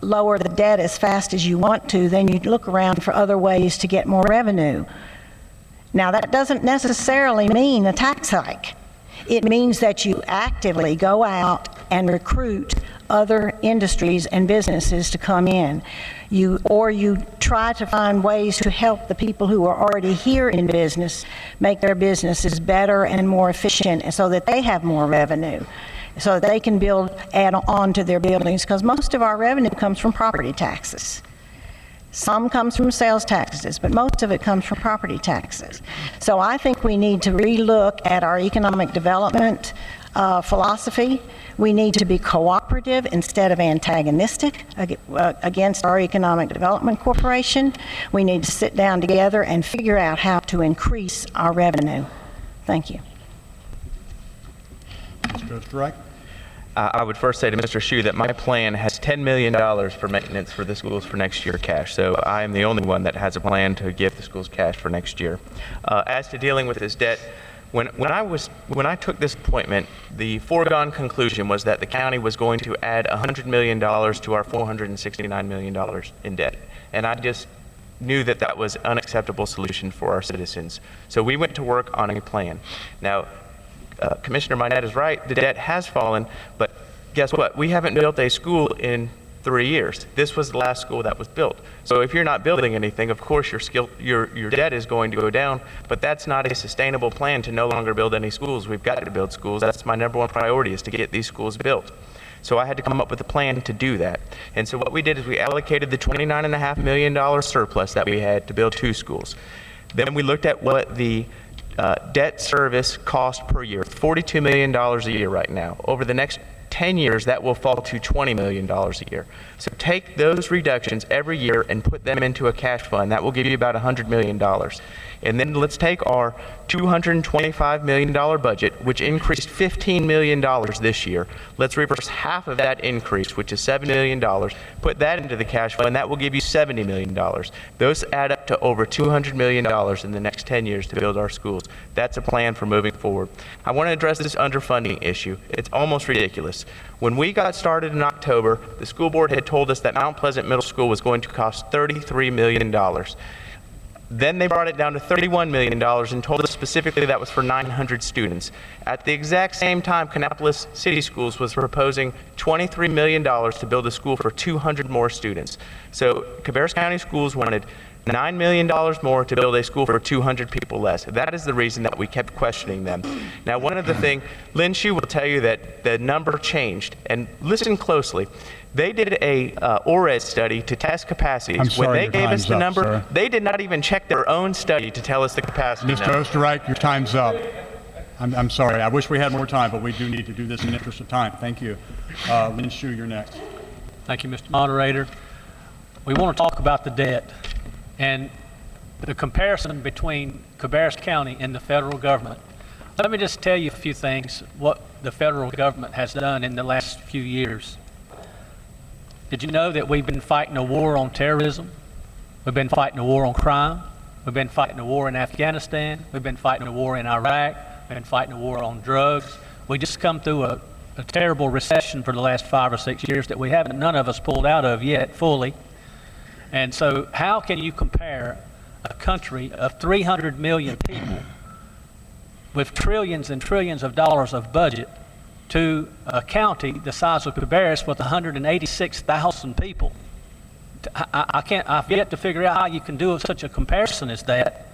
lower the debt as fast as you want to, then you look around for other ways to get more revenue. Now, that doesn't necessarily mean a tax hike. It means that you actively go out and recruit other industries and businesses to come in. You try to find ways to help the people who are already here in business make their businesses better and more efficient so that they have more revenue. so they can add on to their buildings, because most of our revenue comes from property taxes. Some comes from sales taxes, but most of it comes from property taxes. So I think we need to relook at our economic development philosophy. We need to be cooperative instead of antagonistic against our Economic Development Corporation. We need to sit down together and figure out how to increase our revenue. Thank you. Mr. Osterreich? I would first say to Mr. Hsu that my plan has $10 million for maintenance for the schools for next year cash. So I am the only one that has a plan to give the schools cash for next year. As to dealing with this debt, when I took this appointment, the foregone conclusion was that the county was going to add $100 million to our $469 million in debt. And I just knew that that was an unacceptable solution for our citizens. So we went to work on a plan. Now, Commissioner Minette is right, the debt has fallen, but guess what? We haven't built a school in 3 years. This was the last school that was built. So if you're not building anything, of course your debt is going to go down, but that's not a sustainable plan to no longer build any schools. We've got to build schools. That's my number one priority, is to get these schools built. So I had to come up with a plan to do that. And so what we did is we allocated the $29.5 million surplus that we had to build 2 schools. Then we looked at what the debt service cost per year, $42 million a year right now. Over the next 10 years, that will fall to $20 million a year. So take those reductions every year and put them into a cash fund. That will give you about $100 million. And then let's take our $225 million budget, which increased $15 million this year. Let's reverse half of that increase, which is $7 million, put that into the cash fund, that will give you $70 million. Those add up to over $200 million in the next 10 years to build our schools. That's a plan for moving forward. I want to address this underfunding issue. It's almost ridiculous. When we got started in October, the school board had told us that Mount Pleasant Middle School was going to cost $33 million. Then they brought it down to $31 million and told us specifically that was for 900 students. At the exact same time, Kannapolis City Schools was proposing $23 million to build a school for 200 more students. So Cabarrus County Schools wanted $9 million more to build a school for 200 people less. That is the reason that we kept questioning them. Now, one of the things, Lynn Hsu will tell you that the number changed. And listen closely. They did a ORES study to test capacities. I'm sorry, when they your gave us time's the up, number, sir. they did not even check their own study to tell us the capacity Mr. number. Osterreich, your time's up. I'm sorry. I wish we had more time, but we do need to do this in the interest of time. Thank you. Lynn Hsu, you're next. Thank you, Mr. Moderator. We want to talk about the debt and the comparison between Cabarrus County and the federal government. Let me just tell you a few things, what the federal government has done in the last few years. Did you know that we've been fighting a war on terrorism? We've been fighting a war on crime. We've been fighting a war in Afghanistan. We've been fighting a war in Iraq. We've been fighting a war on drugs. We just come through a terrible recession for the last 5 or 6 years that none of us pulled out of yet fully. And so how can you compare a country of 300 million people with trillions and trillions of dollars of budget to a county the size of Cabarrus with 186,000 people? I've yet to figure out how you can do such a comparison as that.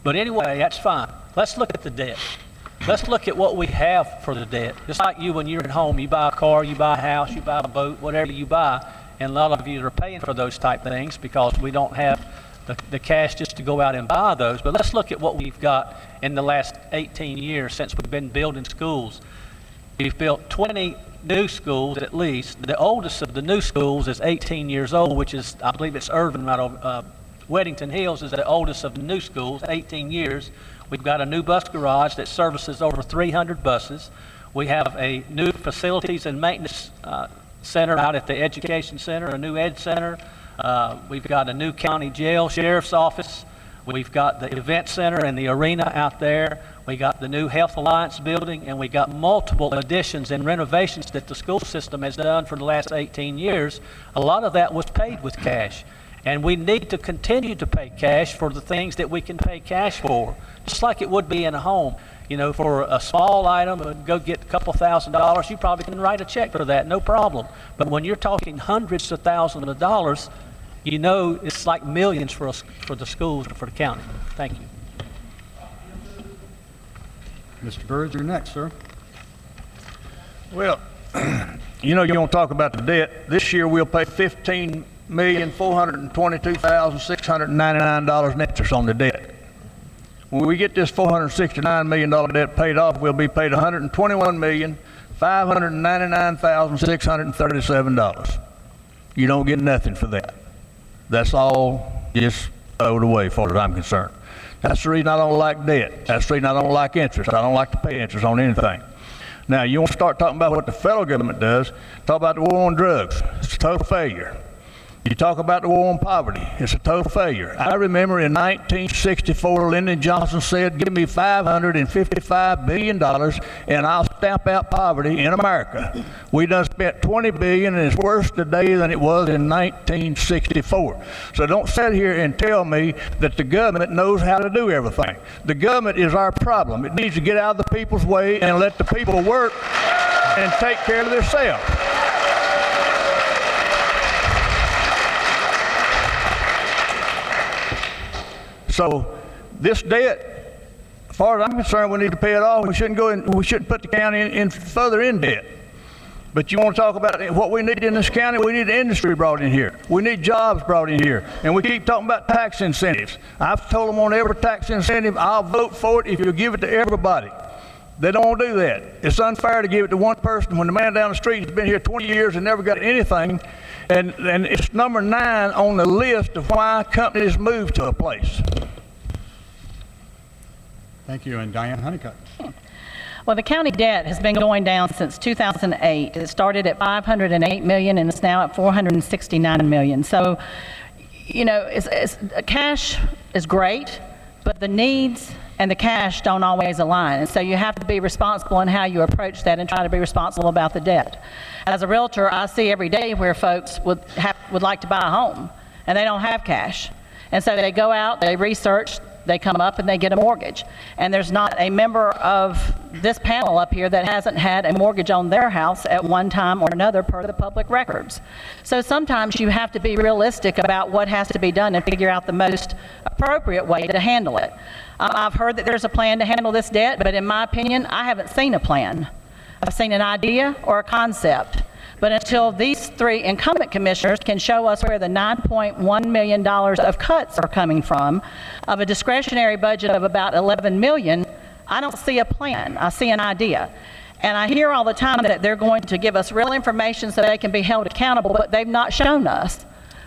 But anyway, that's fine. Let's look at the debt. Let's look at what we have for the debt. Just like you, when you're at home, you buy a car, you buy a house, you buy a boat, whatever you buy, and a lot of you are paying for those type things because we don't have the cash just to go out and buy those. But let's look at what we've got in the last 18 years since we've been building schools. We've built 20 new schools at least. The oldest of the new schools is 18 years old, which is, I believe it's Irvin right over, Weddington Hills is the oldest of the new schools, 18 years. We've got a new bus garage that services over 300 buses. We have a new facilities and maintenance center out at the education center, a new ed center. We've got a new county jail, sheriff's office. We've got the event center and the arena out there. We got the new Health Alliance building, and we got multiple additions and renovations that the school system has done for the last 18 years. A lot of that was paid with cash. And we need to continue to pay cash for the things that we can pay cash for, just like it would be in a home. You know, for a small item, go get a couple $1,000s, you probably can write a check for that, no problem. But when you're talking hundreds of thousands of dollars, you know it's like millions for the schools and for the county. Thank you. Mr. Bird, you're next, sir. Well, you know, you want to talk about the debt. This year we'll pay $15,422,699 in interest on the debt. When we get this $469 million debt paid off, we'll be paid $121,599,637. You don't get nothing for that. That's all just thrown away, as far as I'm concerned. That's the reason I don't like debt. That's the reason I don't like interest. I don't like to pay interest on anything. Now, you want to start talking about what the federal government does, talk about the war on drugs. It's a total failure. You talk about the war on poverty. It's a total failure. I remember in 1964, Lyndon Johnson said, give me $555 billion and I'll stamp out poverty in America. We done spent $20 billion and it's worse today than it was in 1964. So don't sit here and tell me that the government knows how to do everything. The government is our problem. It needs to get out of the people's way and let the people work and take care of themselves. So this debt, as far as I'm concerned, we need to pay it off. We shouldn't put the county in further in debt. But you want to talk about what we need in this county? We need industry brought in here. We need jobs brought in here. And we keep talking about tax incentives. I've told them on every tax incentive, I'll vote for it if you give it to everybody. They don't want to do that. It's unfair to give it to one person when the man down the street has been here 20 years and never got anything. And it's number 9 on the list of why companies move to a place. Thank you. And Diane Honeycutt. Well, the county debt has been going down since 2008. It started at $508 million and it's now at $469 million. So, you know, cash is great, but the needs and the cash don't always align. And so you have to be responsible in how you approach that and try to be responsible about the debt. As a realtor, I see every day where folks would like to buy a home and they don't have cash. And so they go out, they research, they come up and they get a mortgage. And there's not a member of this panel up here that hasn't had a mortgage on their house at one time or another per the public records. So sometimes you have to be realistic about what has to be done and figure out the most appropriate way to handle it. I've heard that there's a plan to handle this debt, but in my opinion, I haven't seen a plan. I've seen an idea or a concept. But until these 3 incumbent commissioners can show us where the $9.1 million of cuts are coming from, of a discretionary budget of about $11 million, I don't see a plan. I see an idea. And I hear all the time that they're going to give us real information so they can be held accountable, but they've not shown us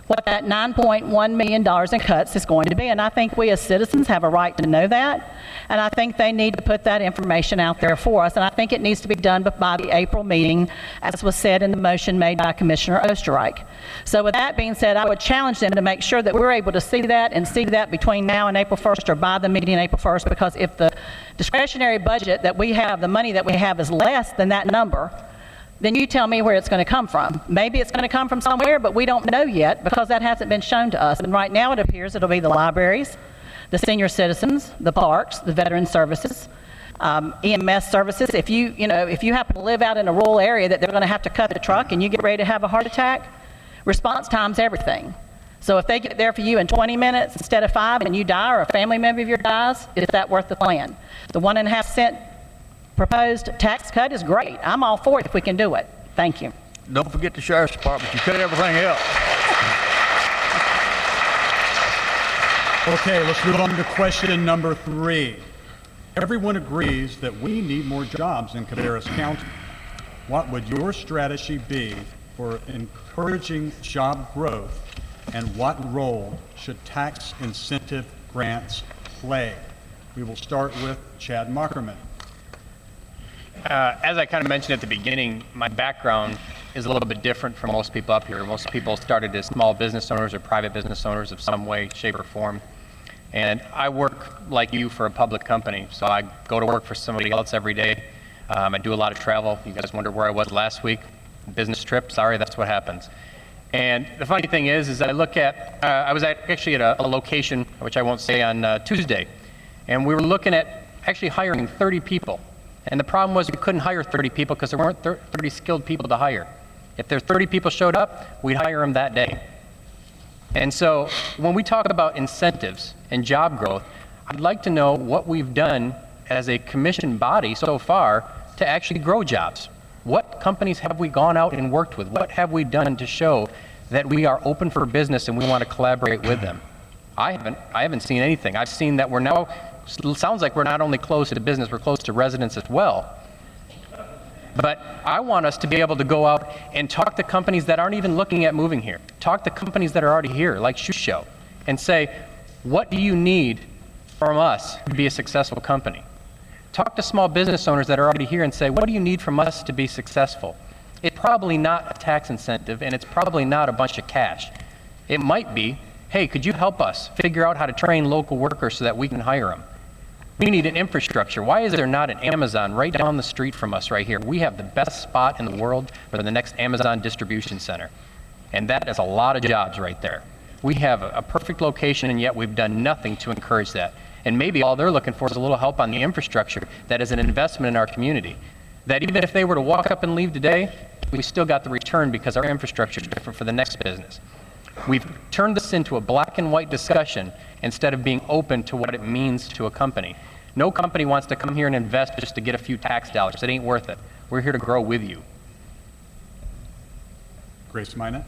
what that $9.1 million in cuts is going to be. And I think we as citizens have a right to know that. And I think they need to put that information out there for us. And I think it needs to be done by the April meeting, as was said in the motion made by Commissioner Osterreich. So with that being said, I would challenge them to make sure that we're able to see that and see that between now and April 1st or by the meeting April 1st, because if the discretionary budget that we have, the money that we have is less than that number, then you tell me where it's going to come from. Maybe it's going to come from somewhere, but we don't know yet because that hasn't been shown to us. And right now it appears it'll be the libraries, the senior citizens, the parks, the veteran services, EMS services. If you happen to live out in a rural area that they're going to have to cut the truck and you get ready to have a heart attack, response time's everything. So if they get there for you in 20 minutes instead of 5 and you die or a family member of yours dies, is that worth the plan? The 1.5 cent proposed tax cut is great. I'm all for it if we can do it. Thank you. Don't forget the sheriff's department. You cut everything else. Okay, let's move on to question number 3. Everyone agrees that we need more jobs in Cabarrus County. What would your strategy be for encouraging job growth, and what role should tax incentive grants play? We will start with Chad Mockerman. As I kind of mentioned at the beginning, my background is a little bit different from most people up here. Most people started as small business owners or private business owners of some way, shape, or form. And I work like you for a public company. So I go to work for somebody else every day. I do a lot of travel. You guys wonder where I was last week. Business trip, sorry, that's what happens. And the funny thing is I look at, I was actually at a location, which I won't say, on Tuesday. And we were looking at actually hiring 30 people. And the problem was we couldn't hire 30 people because there weren't 30 skilled people to hire. If there's 30 people showed up, we'd hire them that day. And so when we talk about incentives and job growth, I'd like to know what we've done as a commission body so far to actually grow jobs. What companies have we gone out and worked with? What have we done to show that we are open for business and we want to collaborate with them? I haven't seen anything. I've seen that we're now, sounds like we're not only close to business, we're close to residents as well. But I want us to be able to go out and talk to companies that aren't even looking at moving here. Talk to companies that are already here, like Shoe Show, and say, what do you need from us to be a successful company? Talk to small business owners that are already here and say, what do you need from us to be successful? It's probably not a tax incentive, and it's probably not a bunch of cash. It might be, hey, could you help us figure out how to train local workers so that we can hire them? We need an infrastructure. Why is there not an Amazon right down the street from us right here? We have the best spot in the world for the next Amazon distribution center. And that is a lot of jobs right there. We have a perfect location, and yet we've done nothing to encourage that. And maybe all they're looking for is a little help on the infrastructure that is an investment in our community. That even if they were to walk up and leave today, we still got the return because our infrastructure is different for the next business. We've turned this into a black and white discussion instead of being open to what it means to a company. No company wants to come here and invest just to get a few tax dollars. It ain't worth it. We're here to grow with you. Grace Minot?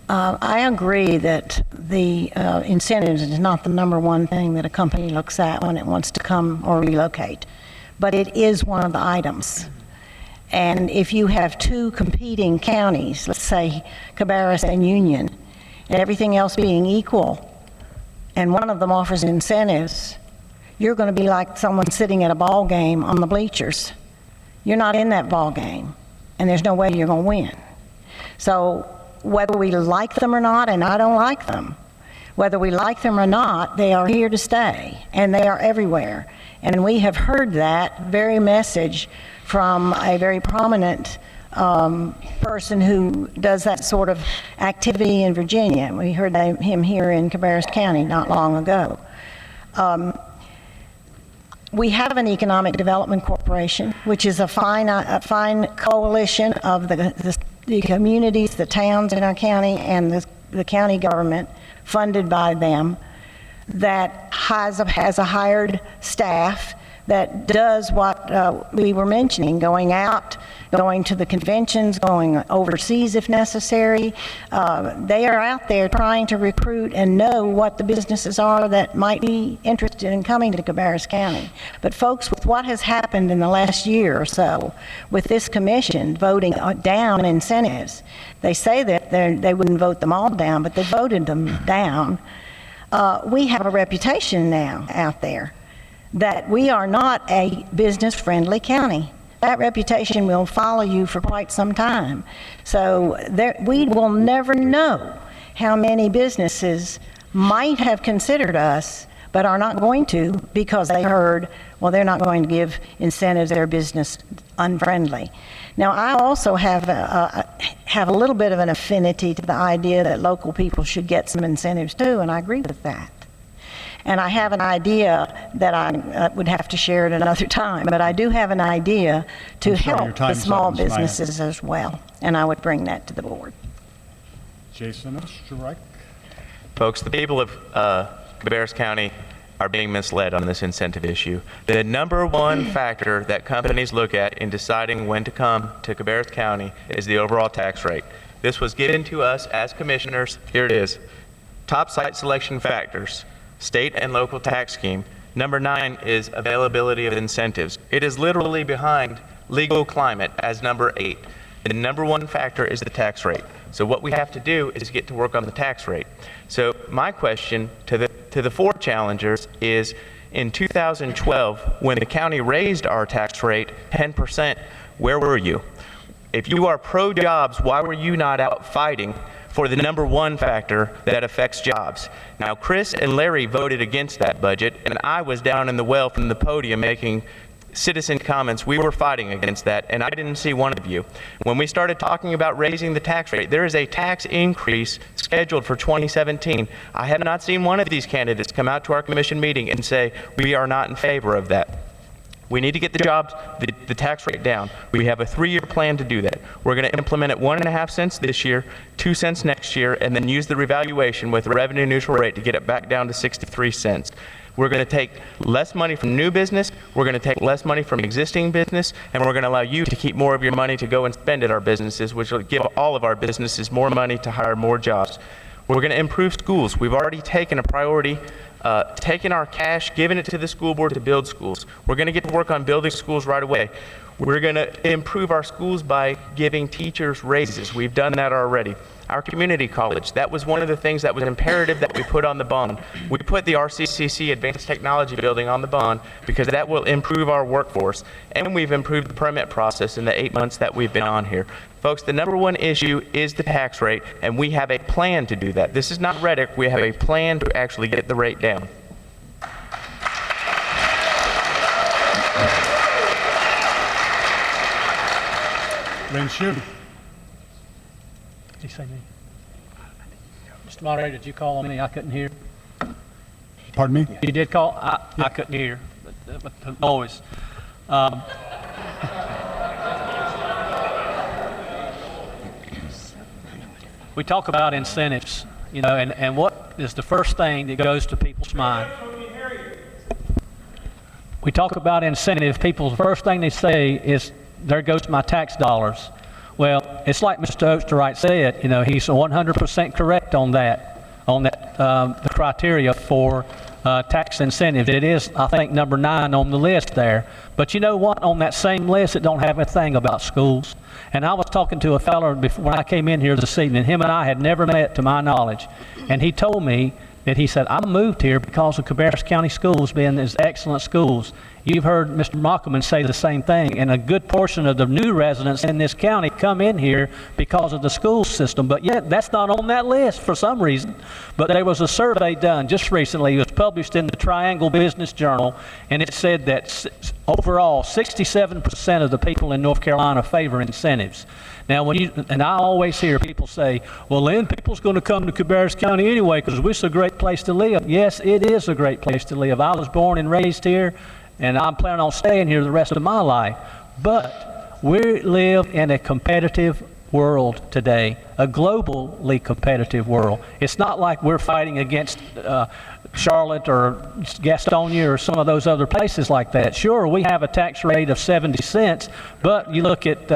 I agree that the incentives is not the number one thing that a company looks at when it wants to come or relocate, but it is one of the items. And if you have two competing counties, let's say Cabarrus and Union, and everything else being equal, and one of them offers incentives, you're going to be like someone sitting at a ball game on the bleachers. You're not in that ball game, and there's no way you're going to win. So whether we like them or not, and I don't like them, whether we like them or not, they are here to stay, and they are everywhere. And we have heard that very message from a very prominent person who does that sort of activity in Virginia. We heard him here in Cabarrus County not long ago. We have an Economic Development Corporation, which is a fine coalition of the communities, the towns in our county, and the county government funded by them, that has a hired staff that does what we were mentioning, going out, going to the conventions, going overseas if necessary. They are out there trying to recruit and know what the businesses are that might be interested in coming to Cabarrus County. But folks, with what has happened in the last year or so, with this commission voting down incentives, they say that they wouldn't vote them all down, but they voted them down. We have a reputation now out there that we are not a business-friendly county. That reputation will follow you for quite some time. So we will never know how many businesses might have considered us but are not going to because they heard, well, they're not going to give incentives, they're business unfriendly. Now, I also have a little bit of an affinity to the idea that local people should get some incentives too, and I agree with that. And I have an idea that I would have to share at another time, but I do have an idea to help the small businesses as well, and I would bring that to the board. Jason Osterreich. Folks, the people of Cabarrus County are being misled on this incentive issue. The number one factor that companies look at in deciding when to come to Cabarrus County is the overall tax rate. This was given to us as commissioners. Here it is. Top site selection factors. State and local tax scheme. Number 9 is availability of incentives. It is literally behind legal climate as number 8. The number one factor is the tax rate. So what we have to do is get to work on the tax rate. So my question to the 4 challengers is, in 2012, when the county raised our tax rate 10%, where were you? If you are pro-jobs, why were you not out fighting for the number one factor that affects jobs? Now, Chris and Larry voted against that budget, and I was down in the well from the podium making citizen comments. We were fighting against that, and I didn't see one of you. When we started talking about raising the tax rate, there is a tax increase scheduled for 2017. I have not seen one of these candidates come out to our commission meeting and say, we are not in favor of that. We need to get the tax rate down. We have a 3-year plan to do that. We're going to implement it 1.5 cents this year, 2 cents next year, and then use the revaluation with a revenue neutral rate to get it back down to 63 cents. We're going to take less money from new business, we're going to take less money from existing business, and we're going to allow you to keep more of your money to go and spend at our businesses, which will give all of our businesses more money to hire more jobs. We're going to improve schools. We've already taken a priority, taken our cash, given it to the school board to build schools. We're going to get to work on building schools right away. We're going to improve our schools by giving teachers raises. We've done that already. Our community college, that was one of the things that was imperative that we put on the bond. We put the RCCC Advanced Technology Building on the bond because that will improve our workforce. And we've improved the permit process in the 8 months that we've been on here. Folks, the number one issue is the tax rate, and we have a plan to do that. This is not rhetoric. We have a plan to actually get the rate down. Lynn Shue. Did he say me? Mr. Moderator, did you call on me? I couldn't hear. Pardon me? You did call? I couldn't hear. But the noise. We talk about incentives, you know, and what is the first thing that goes to people's mind? We talk about incentives. People's first thing they say is, there goes my tax dollars. Well, it's like Mr. Osterwright said, you know, he's 100% correct on that, the criteria for tax incentives. It is, I think, number 9 on the list there. But you know what? On that same list, it don't have a thing about schools. And I was talking to a fellow before when I came in here this evening. Him and I had never met, to my knowledge. And he told me that he said, I moved here because of Cabarrus County schools being as excellent schools. You've heard Mr. Mockelman say the same thing, and a good portion of the new residents in this county come in here because of the school system, but yet that's not on that list for some reason. But there was a survey done just recently. It was published in the Triangle Business Journal, and it said that overall 67% of the people in North Carolina favor incentives. Now, and I always hear people say, well, then people's going to come to Cabarrus County anyway because it's a great place to live. Yes, it is a great place to live. I was born and raised here, and I'm planning on staying here the rest of my life. But we live in a competitive world today, a globally competitive world. It's not like we're fighting against Charlotte or Gastonia or some of those other places like that. Sure, we have a tax rate of 70 cents, but you look at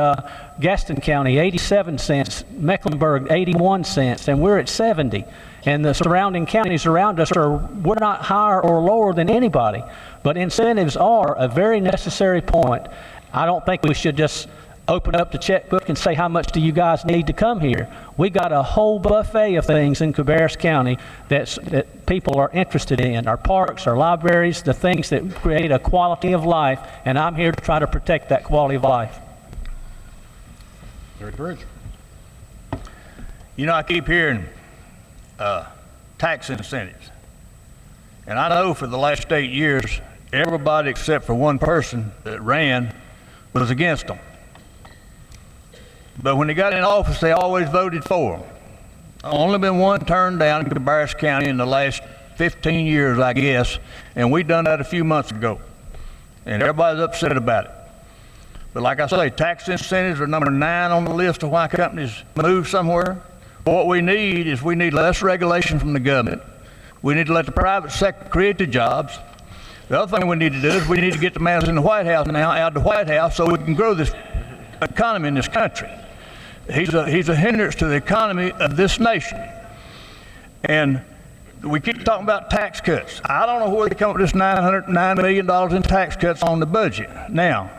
Gaston County, 87 cents, Mecklenburg, 81 cents, and we're at 70. And the surrounding counties around us we're not higher or lower than anybody. But incentives are a very necessary point. I don't think we should just open up the checkbook and say, how much do you guys need to come here? We got a whole buffet of things in Cabarrus County that people are interested in, our parks, our libraries, the things that create a quality of life, and I'm here to try to protect that quality of life. Very good. You know, I keep hearing tax incentives. And I know for the last 8 years, everybody except for one person that ran was against them. But when they got in office, they always voted for them. Only been one turned down in Cabarrus County in the last 15 years, I guess, and we done that a few months ago. And everybody's upset about it. But like I say, tax incentives are number 9 on the list of why companies move somewhere. What we need is less regulation from the government. We need to let the private sector create the jobs. The other thing we need to do is we need to get the man in the White House now out of the White House so we can grow this economy in this country. He's a hindrance to the economy of this nation. And we keep talking about tax cuts. I don't know where they come up with this $909 million in tax cuts on the budget. Now,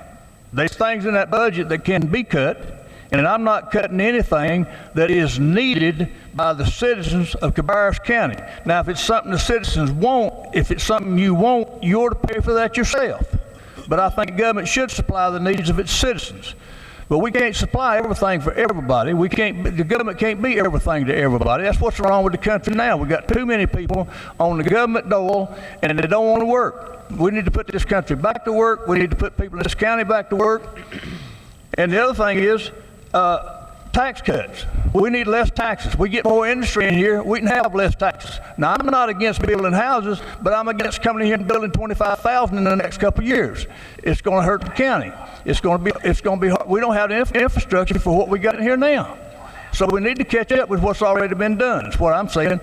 there's things in that budget that can be cut, and I'm not cutting anything that is needed by the citizens of Cabarrus County. Now, if it's something the citizens want, if it's something you want, you ought to pay for that yourself. But I think government should supply the needs of its citizens. But we can't supply everything for everybody. The government can't be everything to everybody. That's what's wrong with the country now. We've got too many people on the government dole, and they don't want to work. We need to put this country back to work. We need to put people in this county back to work. And the other thing is tax cuts. We need less taxes. We get more industry in here, we can have less taxes. Now, I'm not against building houses, but I'm against coming in here and building 25,000 in the next couple of years. It's going to hurt the county. It's going to be hard. We don't have the infrastructure for what we got in here now. So we need to catch up with what's already been done. That's what I'm saying.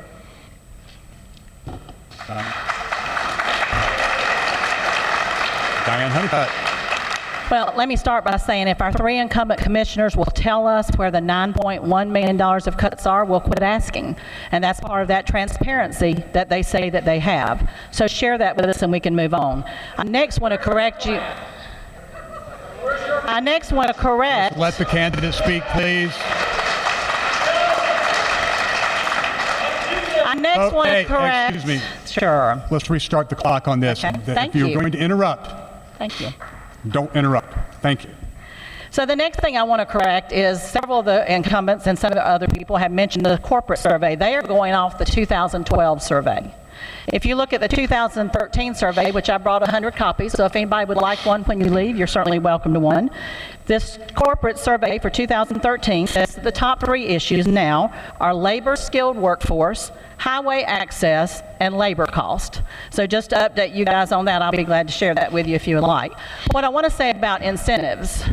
Diane Honeycutt. Well, let me start by saying if our three incumbent commissioners will tell us where the $9.1 million of cuts are, we'll quit asking. And that's part of that transparency that they say that they have. So share that with us and we can move on. I next want to correct you. I next want to correct. Let the candidate speak, please. I next want to correct. Excuse me. Sure. Let's restart the clock on this. Okay. Thank if you're you. going to interrupt, Thank you. don't interrupt. Thank you. So the next thing I want to correct is several of the incumbents and some of the other people have mentioned the corporate survey. They are going off the 2012 survey. If you look at the 2013 survey, which I brought 100 copies, so if anybody would like one when you leave, you're certainly welcome to one. This corporate survey for 2013 says that the top three issues now are labor skilled workforce, highway access, and labor cost. So just to update you guys on that, I'll be glad to share that with you if you would like. What I want to say about incentives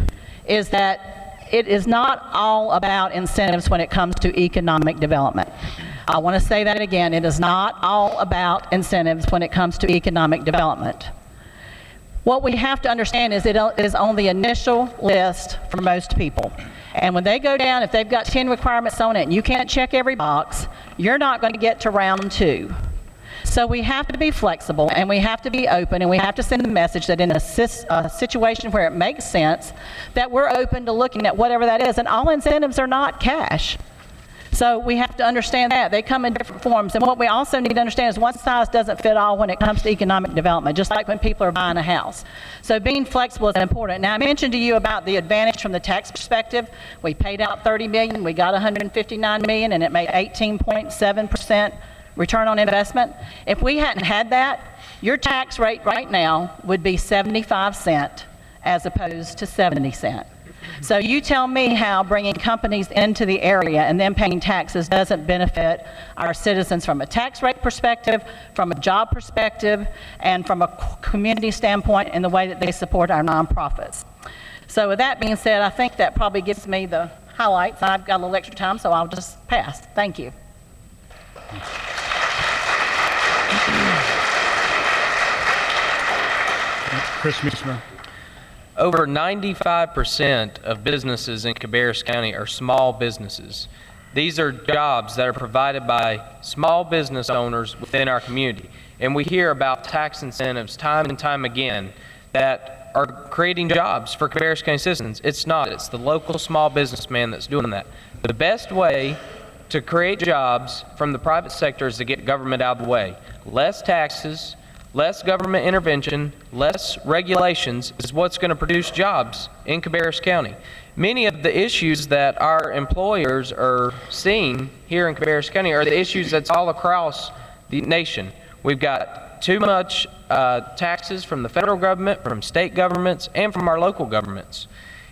is that it is not all about incentives when it comes to economic development. I want to say that again. It is not all about incentives when it comes to economic development. What we have to understand is it is on the initial list for most people. And when they go down, if they've got 10 requirements on it and you can't check every box, you're not going to get to round 2. So we have to be flexible and we have to be open and we have to send a message that in a situation where it makes sense, that we're open to looking at whatever that is. And all incentives are not cash. So we have to understand that. They come in different forms. And what we also need to understand is one size doesn't fit all when it comes to economic development, just like when people are buying a house. So being flexible is important. Now, I mentioned to you about the advantage from the tax perspective. We paid out $30 million, we got $159 million, and it made 18.7% return on investment. If we hadn't had that, your tax rate right now would be 75 cents as opposed to 70 cents. So you tell me how bringing companies into the area and then paying taxes doesn't benefit our citizens from a tax rate perspective, from a job perspective, and from a community standpoint in the way that they support our nonprofits. So with that being said, I think that probably gives me the highlights. I've got a little extra time, so I'll just pass. Thank you. Chris Meismer. Over 95% of businesses in Cabarrus County are small businesses. These are jobs that are provided by small business owners within our community. And we hear about tax incentives time and time again that are creating jobs for Cabarrus County citizens. It's not. It's the local small businessman that's doing that. The best way to create jobs from the private sector is to get government out of the way. Less taxes, less government intervention, less regulations is what's going to produce jobs in Cabarrus County. Many of the issues that our employers are seeing here in Cabarrus County are the issues that's all across the nation. We've got too much taxes from the federal government, from state governments, and from our local governments.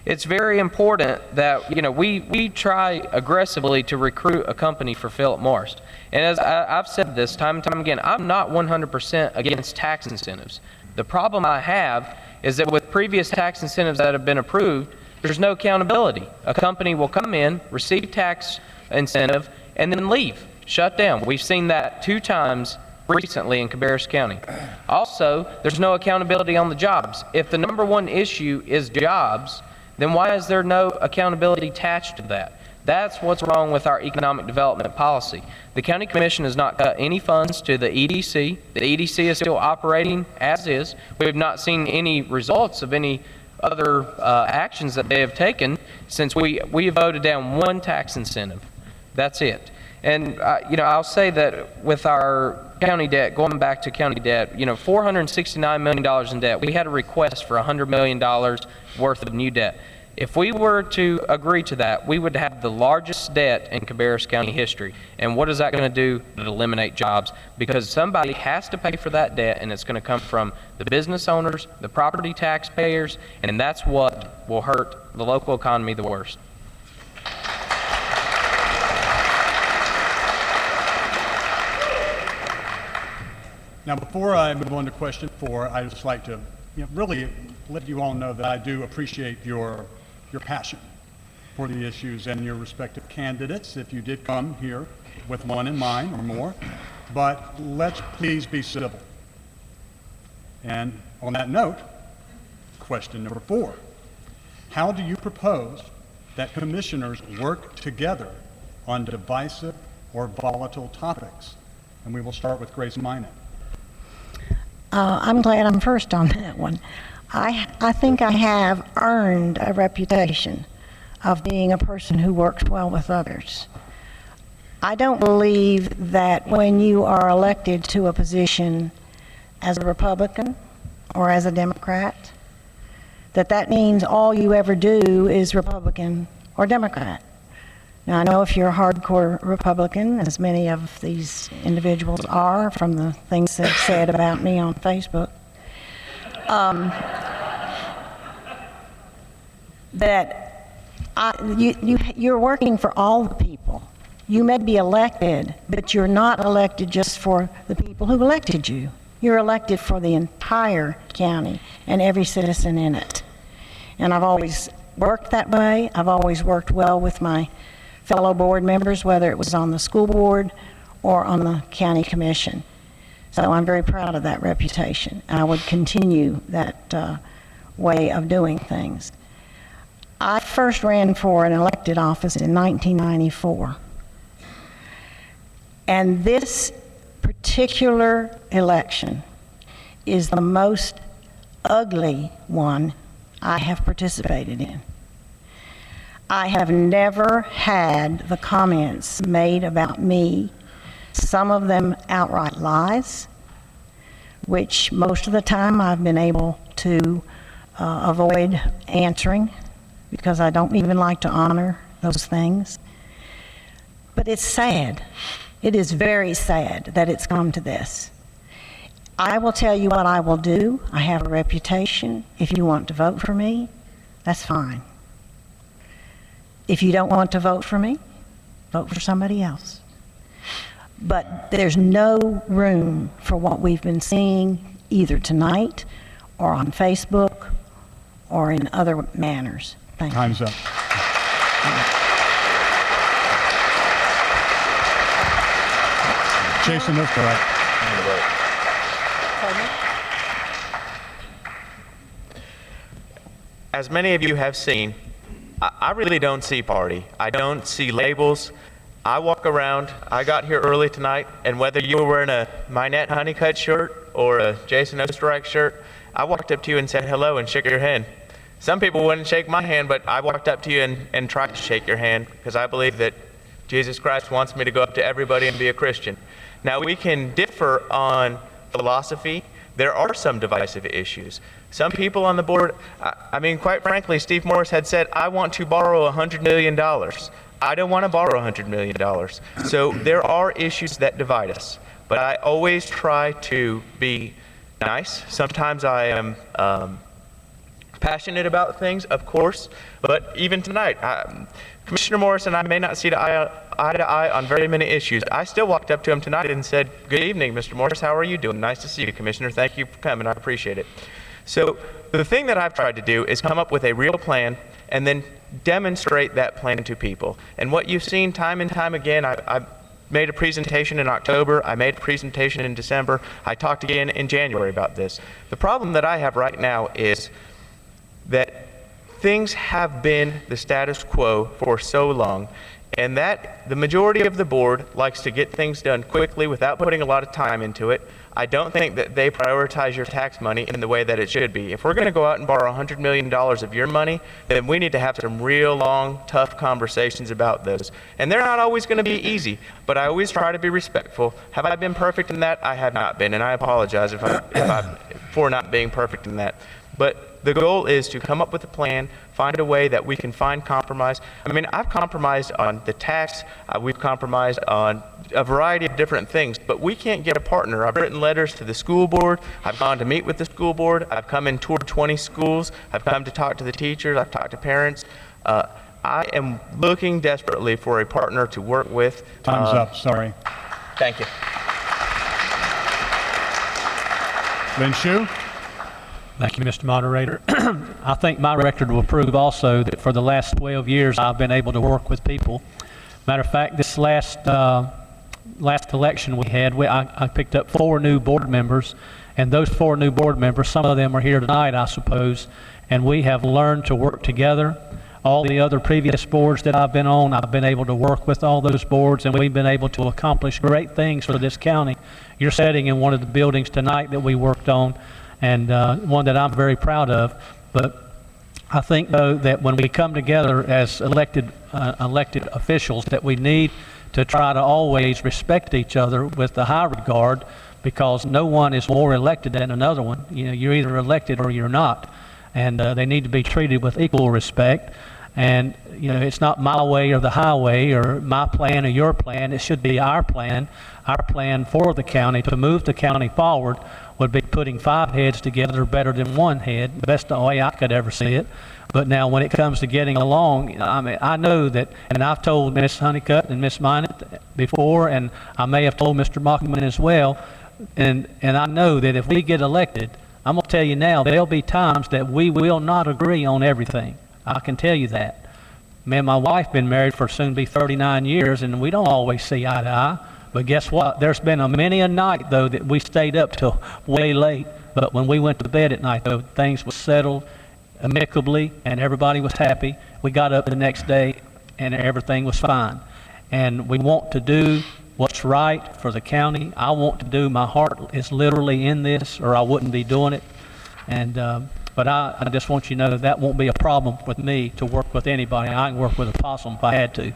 It's very important that we try aggressively to recruit a company for Philip Morris. And as I've said this time and time again, I'm not 100% against tax incentives. The problem I have is that with previous tax incentives that have been approved, there's no accountability. A company will come in, receive tax incentive, and then leave, shut down. We've seen that 2 times recently in Cabarrus County. Also, there's no accountability on the jobs. If the number one issue is jobs, then why is there no accountability attached to that? That's what's wrong with our economic development policy. The County Commission has not cut any funds to the EDC. The EDC is still operating as is. We have not seen any results of any other actions that they have taken since we voted down one tax incentive. That's it. And I'll say that with our county debt, going back to county debt, $469 million in debt. We had a request for $100 million worth of new debt. If we were to agree to that, we would have the largest debt in Cabarrus County history. And what is that going to do? It eliminate jobs, because somebody has to pay for that debt, and it's going to come from the business owners, the property taxpayers, and that's what will hurt the local economy the worst. Now, before I move on to question 4, I'd just like to really let you all know that I do appreciate your passion for the issues and your respective candidates, if you did come here with one in mind or more. But let's please be civil. And on that note, Question number 4. How do you propose that commissioners work together on divisive or volatile topics? And we will start with Grace Minot. I'm glad I'm first on that one. I think I have earned a reputation of being a person who works well with others. I don't believe that when you are elected to a position as a Republican or as a Democrat, that means all you ever do is Republican or Democrat. Now, I know if you're a hardcore Republican, as many of these individuals are from the things they've said about me on Facebook, you're working for all the people. You may be elected, but you're not elected just for the people who elected you. You're elected for the entire county and every citizen in it. And I've always worked that way. I've always worked well with my fellow board members, whether it was on the school board or on the county commission. So I'm very proud of that reputation. I would continue that way of doing things. I first ran for an elected office in 1994. And this particular election is the most ugly one I have participated in. I have never had the comments made about me, some of them outright lies, which most of the time I've been able to avoid answering because I don't even like to honor those things. But it's sad. It is very sad that it's come to this. I will tell you what I will do. I have a reputation. If you want to vote for me, that's fine. If you don't want to vote for me, vote for somebody else. But there's no room for what we've been seeing either tonight or on Facebook or in other manners. Thank you. Time's up. Jason, that's correct. As many of you have seen, I really don't see party. I don't see labels. I walk around. I got here early tonight, and whether you were wearing a Minette Honeycutt shirt or a Jason Osterreich shirt, I walked up to you and said hello and shook your hand. Some people wouldn't shake my hand, but I walked up to you and tried to shake your hand because I believe that Jesus Christ wants me to go up to everybody and be a Christian. Now, we can differ on philosophy. There are some divisive issues. Some people on the board, I mean, quite frankly, Steve Morris had said, I want to borrow $100 million. I don't want to borrow $100 million. So there are issues that divide us. But I always try to be nice. Sometimes I am passionate about things, of course. But even tonight, Commissioner Morris and I may not see eye to eye on very many issues. I still walked up to him tonight and said, good evening, Mr. Morris. How are you doing? Nice to see you, Commissioner. Thank you for coming. I appreciate it. So the thing that I've tried to do is come up with a real plan and then demonstrate that plan to people. And what you've seen time and time again, I made a presentation in October. I made a presentation in December. I talked again in January about this. The problem that I have right now is that things have been the status quo for so long, and that the majority of the board likes to get things done quickly without putting a lot of time into it. I don't think that they prioritize your tax money in the way that it should be. If we're going to go out and borrow $100 million of your money, then we need to have some real long, tough conversations about those. And they're not always going to be easy, but I always try to be respectful. Have I been perfect in that? I have not been, and I apologize for not being perfect in that. But the goal is to come up with a plan, find a way that we can find compromise. I mean, I've compromised on the tax, we've compromised on a variety of different things, but we can't get a partner. I've written letters to the school board, I've gone to meet with the school board, I've come and toured 20 schools, I've come to talk to the teachers, I've talked to parents. I am looking desperately for a partner to work with. Time's up, sorry. Thank you. Lynn Shue? Thank you, Mr. Moderator. I think my record will prove also that for the last 12 years I've been able to work with people. Matter of fact, this last election we had, I picked up 4 new board members, and those 4 new board members, some of them are here tonight, I suppose, and we have learned to work together. All the other previous boards that I've been on, I've been able to work with all those boards, and we've been able to accomplish great things for this county. You're sitting in one of the buildings tonight that we worked on, and one that I'm very proud of. But I think, though, that when we come together as elected officials, that we need to try to always respect each other with a high regard, because no one is more elected than another one. You know, you're either elected or you're not, and they need to be treated with equal respect. And you know, it's not my way or the highway, or my plan or your plan. It should be our plan. Our plan for the county to move the county forward would be putting 5 heads together better than 1 head. The best way I could ever see it. But now when it comes to getting along, I mean, I know that, and I've told Ms. Honeycutt and Ms. Minot before, and I may have told Mr. Mockman as well, and I know that if we get elected, I'm going to tell you now, there'll be times that we will not agree on everything. I can tell you that. Me and my wife been married for soon be 39 years, and we don't always see eye to eye. But guess what? There's been many a night, though, that we stayed up till way late. But when we went to bed at night, though, things were settled amicably, and everybody was happy. We got up the next day, and everything was fine. And we want to do what's right for the county. I want to do, my heart is literally in this, or I wouldn't be doing it. And but I just want you to know that that won't be a problem with me to work with anybody. I can work with a possum if I had to.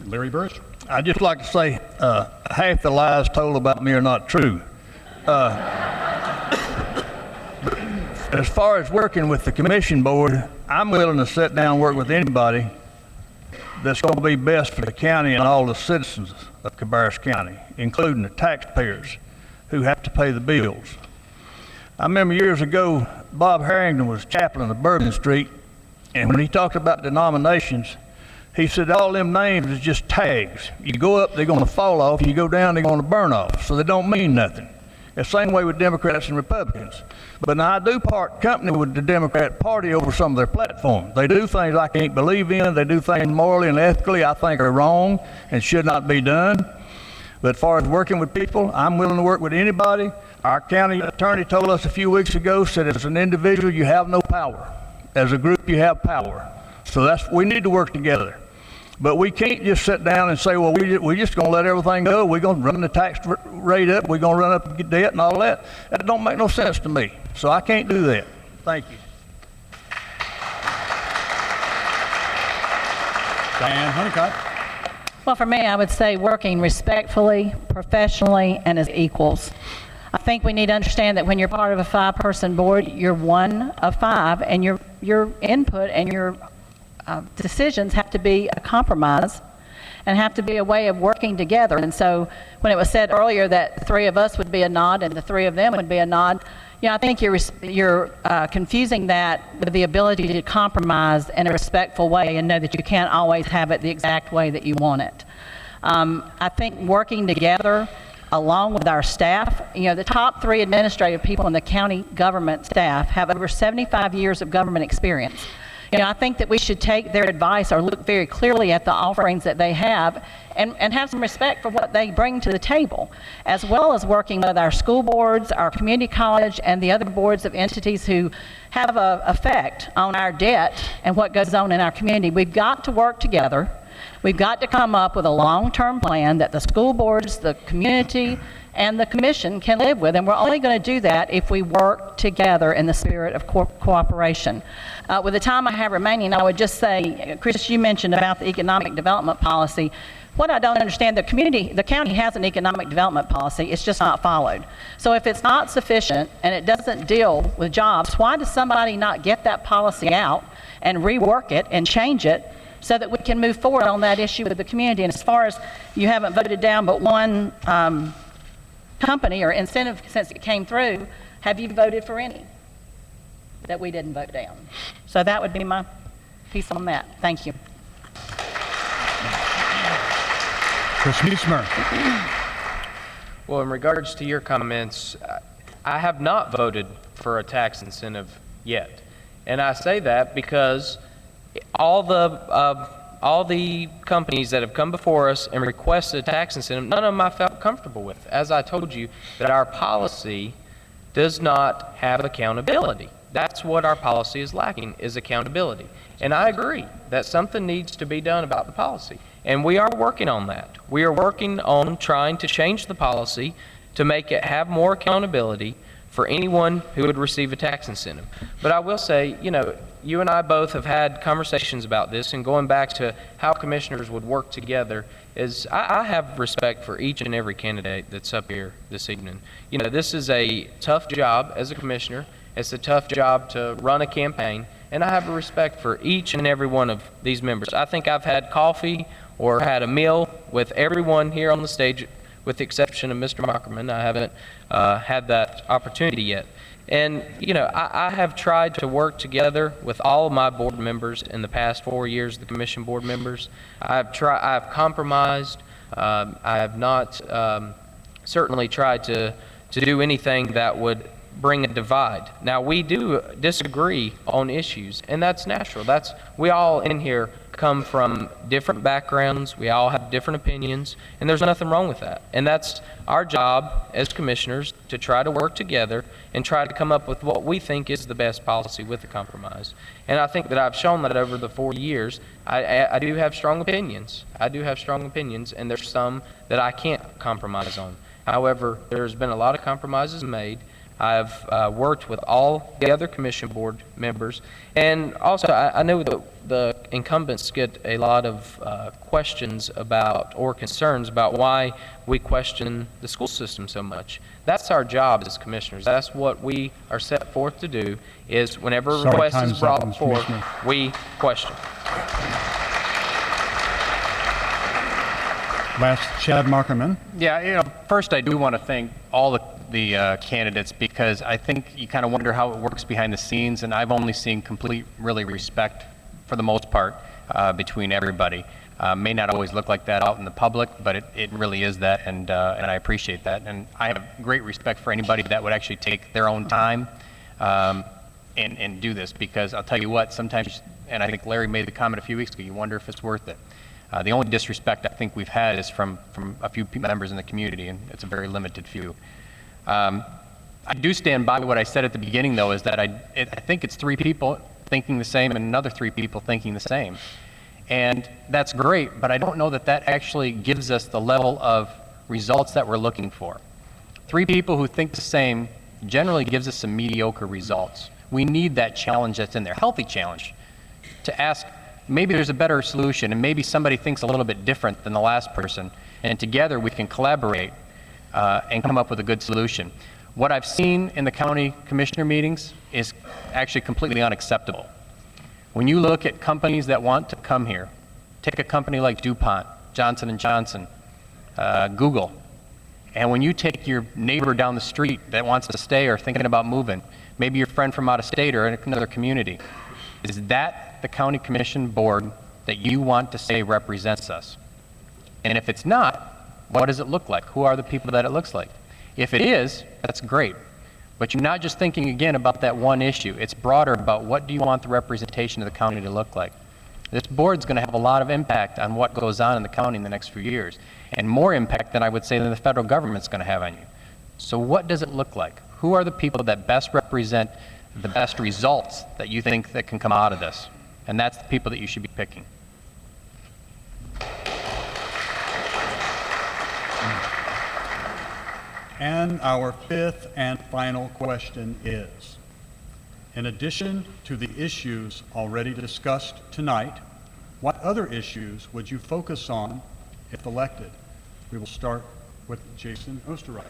Larry Burris. I'd just like to say half the lies told about me are not true. As far as working with the commission board, I'm willing to sit down and work with anybody that's going to be best for the county and all the citizens of Cabarrus County, including the taxpayers who have to pay the bills. I remember years ago, Bob Harrington was chaplain of Bourbon Street, and when he talked about denominations, he said all them names is just tags. You go up, they're going to fall off. You go down, they're going to burn off. So they don't mean nothing. The same way with Democrats and Republicans. But now I do part company with the Democrat Party over some of their platforms. They do things I can't believe in. They do things morally and ethically I think are wrong and should not be done. But as far as working with people, I'm willing to work with anybody. Our county attorney told us a few weeks ago, said as an individual you have no power. As a group you have power. So we need to work together. But we can't just sit down and say, well, we're just going to let everything go. We're going to run the tax rate up. We're going to run up debt and all that. That don't make no sense to me. So I can't do that. Thank you. Diane Honeycutt. Well, for me, I would say working respectfully, professionally, and as equals. I think we need to understand that when you're part of a 5-person board, you're one of 5, and your input and your decisions have to be a compromise and have to be a way of working together. And so when it was said earlier that 3 of us would be a nod and the 3 of them would be a nod, you know, I think you're confusing that with the ability to compromise in a respectful way and know that you can't always have it the exact way that you want it. I think working together along with our staff, you know, the top 3 administrative people in the county government staff have over 75 years of government experience. You know, I think that we should take their advice or look very clearly at the offerings that they have and have some respect for what they bring to the table, as well as working with our school boards, our community college, and the other boards of entities who have an effect on our debt and what goes on in our community. We've got to work together. We've got to come up with a long-term plan that the school boards, the community, and the commission can live with, and we're only going to do that if we work together in the spirit of cooperation. With the time I have remaining, I would just say, Chris, you mentioned about the economic development policy. What I don't understand, the county has an economic development policy, it's just not followed. So if it's not sufficient and it doesn't deal with jobs, why does somebody not get that policy out and rework it and change it so that we can move forward on that issue with the community? And as far as you haven't voted down but one company or incentive since it came through, have you voted for any that we didn't vote down? So that would be my piece on that. Thank you. Chris Meismer. Well, in regards to your comments, I have not voted for a tax incentive yet. And I say that because all the all the companies that have come before us and requested a tax incentive, none of them I felt comfortable with. As I told you, that our policy does not have accountability. That's what our policy is lacking, is accountability. And I agree that something needs to be done about the policy. And we are working on that. We are working on trying to change the policy to make it have more accountability for anyone who would receive a tax incentive. But I will say, you know, you and I both have had conversations about this, and going back to how commissioners would work together is I have respect for each and every candidate that's up here this evening. You know, this is a tough job as a commissioner. It's a tough job to run a campaign, and I have a respect for each and every one of these members. I think I've had coffee or had a meal with everyone here on the stage, with the exception of Mr. Mockerman. I haven't had that opportunity yet. And, you know, I have tried to work together with all of my board members in the past 4 years, the commission board members. I've compromised. I have not certainly tried to do anything that would bring a divide. Now, we do disagree on issues, and that's natural. We all in here come from different backgrounds. We all have different opinions, and there's nothing wrong with that. And that's our job as commissioners, to try to work together and try to come up with what we think is the best policy with the compromise. And I think that I've shown that over the 4 years. I do have strong opinions. And there's some that I can't compromise on. However, there's been a lot of compromises made. I've worked with all the other commission board members, and also I know that the incumbents get a lot of questions about, or concerns about, why we question the school system so much. That's our job as commissioners. That's what we are set forth to do, is whenever a request is brought forth, we question. Last, Chad Markerman. Yeah, you know, first I do want to thank all the candidates, because I think you kind of wonder how it works behind the scenes, and I've only seen complete, really, respect for the most part between everybody. May not always look like that out in the public, but it really is that, and I appreciate that. And I have great respect for anybody that would actually take their own time and do this, because I'll tell you what, sometimes, and I think Larry made the comment a few weeks ago, you wonder if it's worth it. The only disrespect I think we've had is from a few members in the community, and it's a very limited few. I do stand by what I said at the beginning, though, is that I think it's 3 people thinking the same and another 3 people thinking the same. And that's great, but I don't know that that actually gives us the level of results that we're looking for. 3 people who think the same generally gives us some mediocre results. We need that challenge that's in there, healthy challenge, to ask, maybe there's a better solution, and maybe somebody thinks a little bit different than the last person, and together we can collaborate and come up with a good solution. What I've seen in the county commissioner meetings is actually completely unacceptable. When you look at companies that want to come here, take a company like DuPont, Johnson & Johnson, Google, and when you take your neighbor down the street that wants to stay or thinking about moving, maybe your friend from out of state or in another community, is that the county commission board that you want to say represents us? And if it's not, what does it look like? Who are the people that it looks like? If it is, that's great. But you're not just thinking, again, about that one issue. It's broader about, what do you want the representation of the county to look like? This board's going to have a lot of impact on what goes on in the county in the next few years, and more impact than I would say than the federal government's going to have on you. So what does it look like? Who are the people that best represent the best results that you think that can come out of this? And that's the people that you should be picking. And our 5th and final question is, in addition to the issues already discussed tonight, what other issues would you focus on if elected? We will start with Jason Osterreich.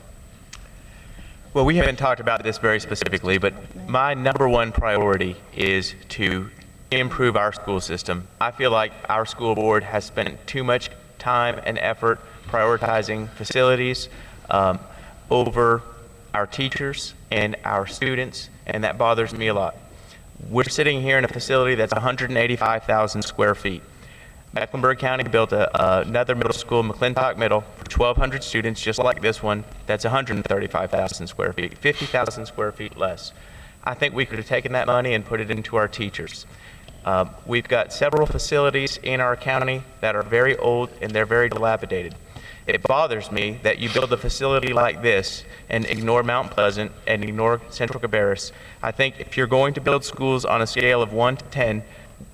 Well, we haven't talked about this very specifically, but my #1 priority is to improve our school system. I feel like our school board has spent too much time and effort prioritizing facilities over our teachers and our students, and that bothers me a lot. We're sitting here in a facility that's 185,000 square feet. Mecklenburg County built another middle school, McClintock Middle, for 1,200 students, just like this one. That's 135,000 square feet, 50,000 square feet less. I think we could have taken that money and put it into our teachers. We've got several facilities in our county that are very old and they're very dilapidated. It bothers me that you build a facility like this and ignore Mount Pleasant and ignore Central Cabarrus. I think if you're going to build schools on a scale of 1 to 10,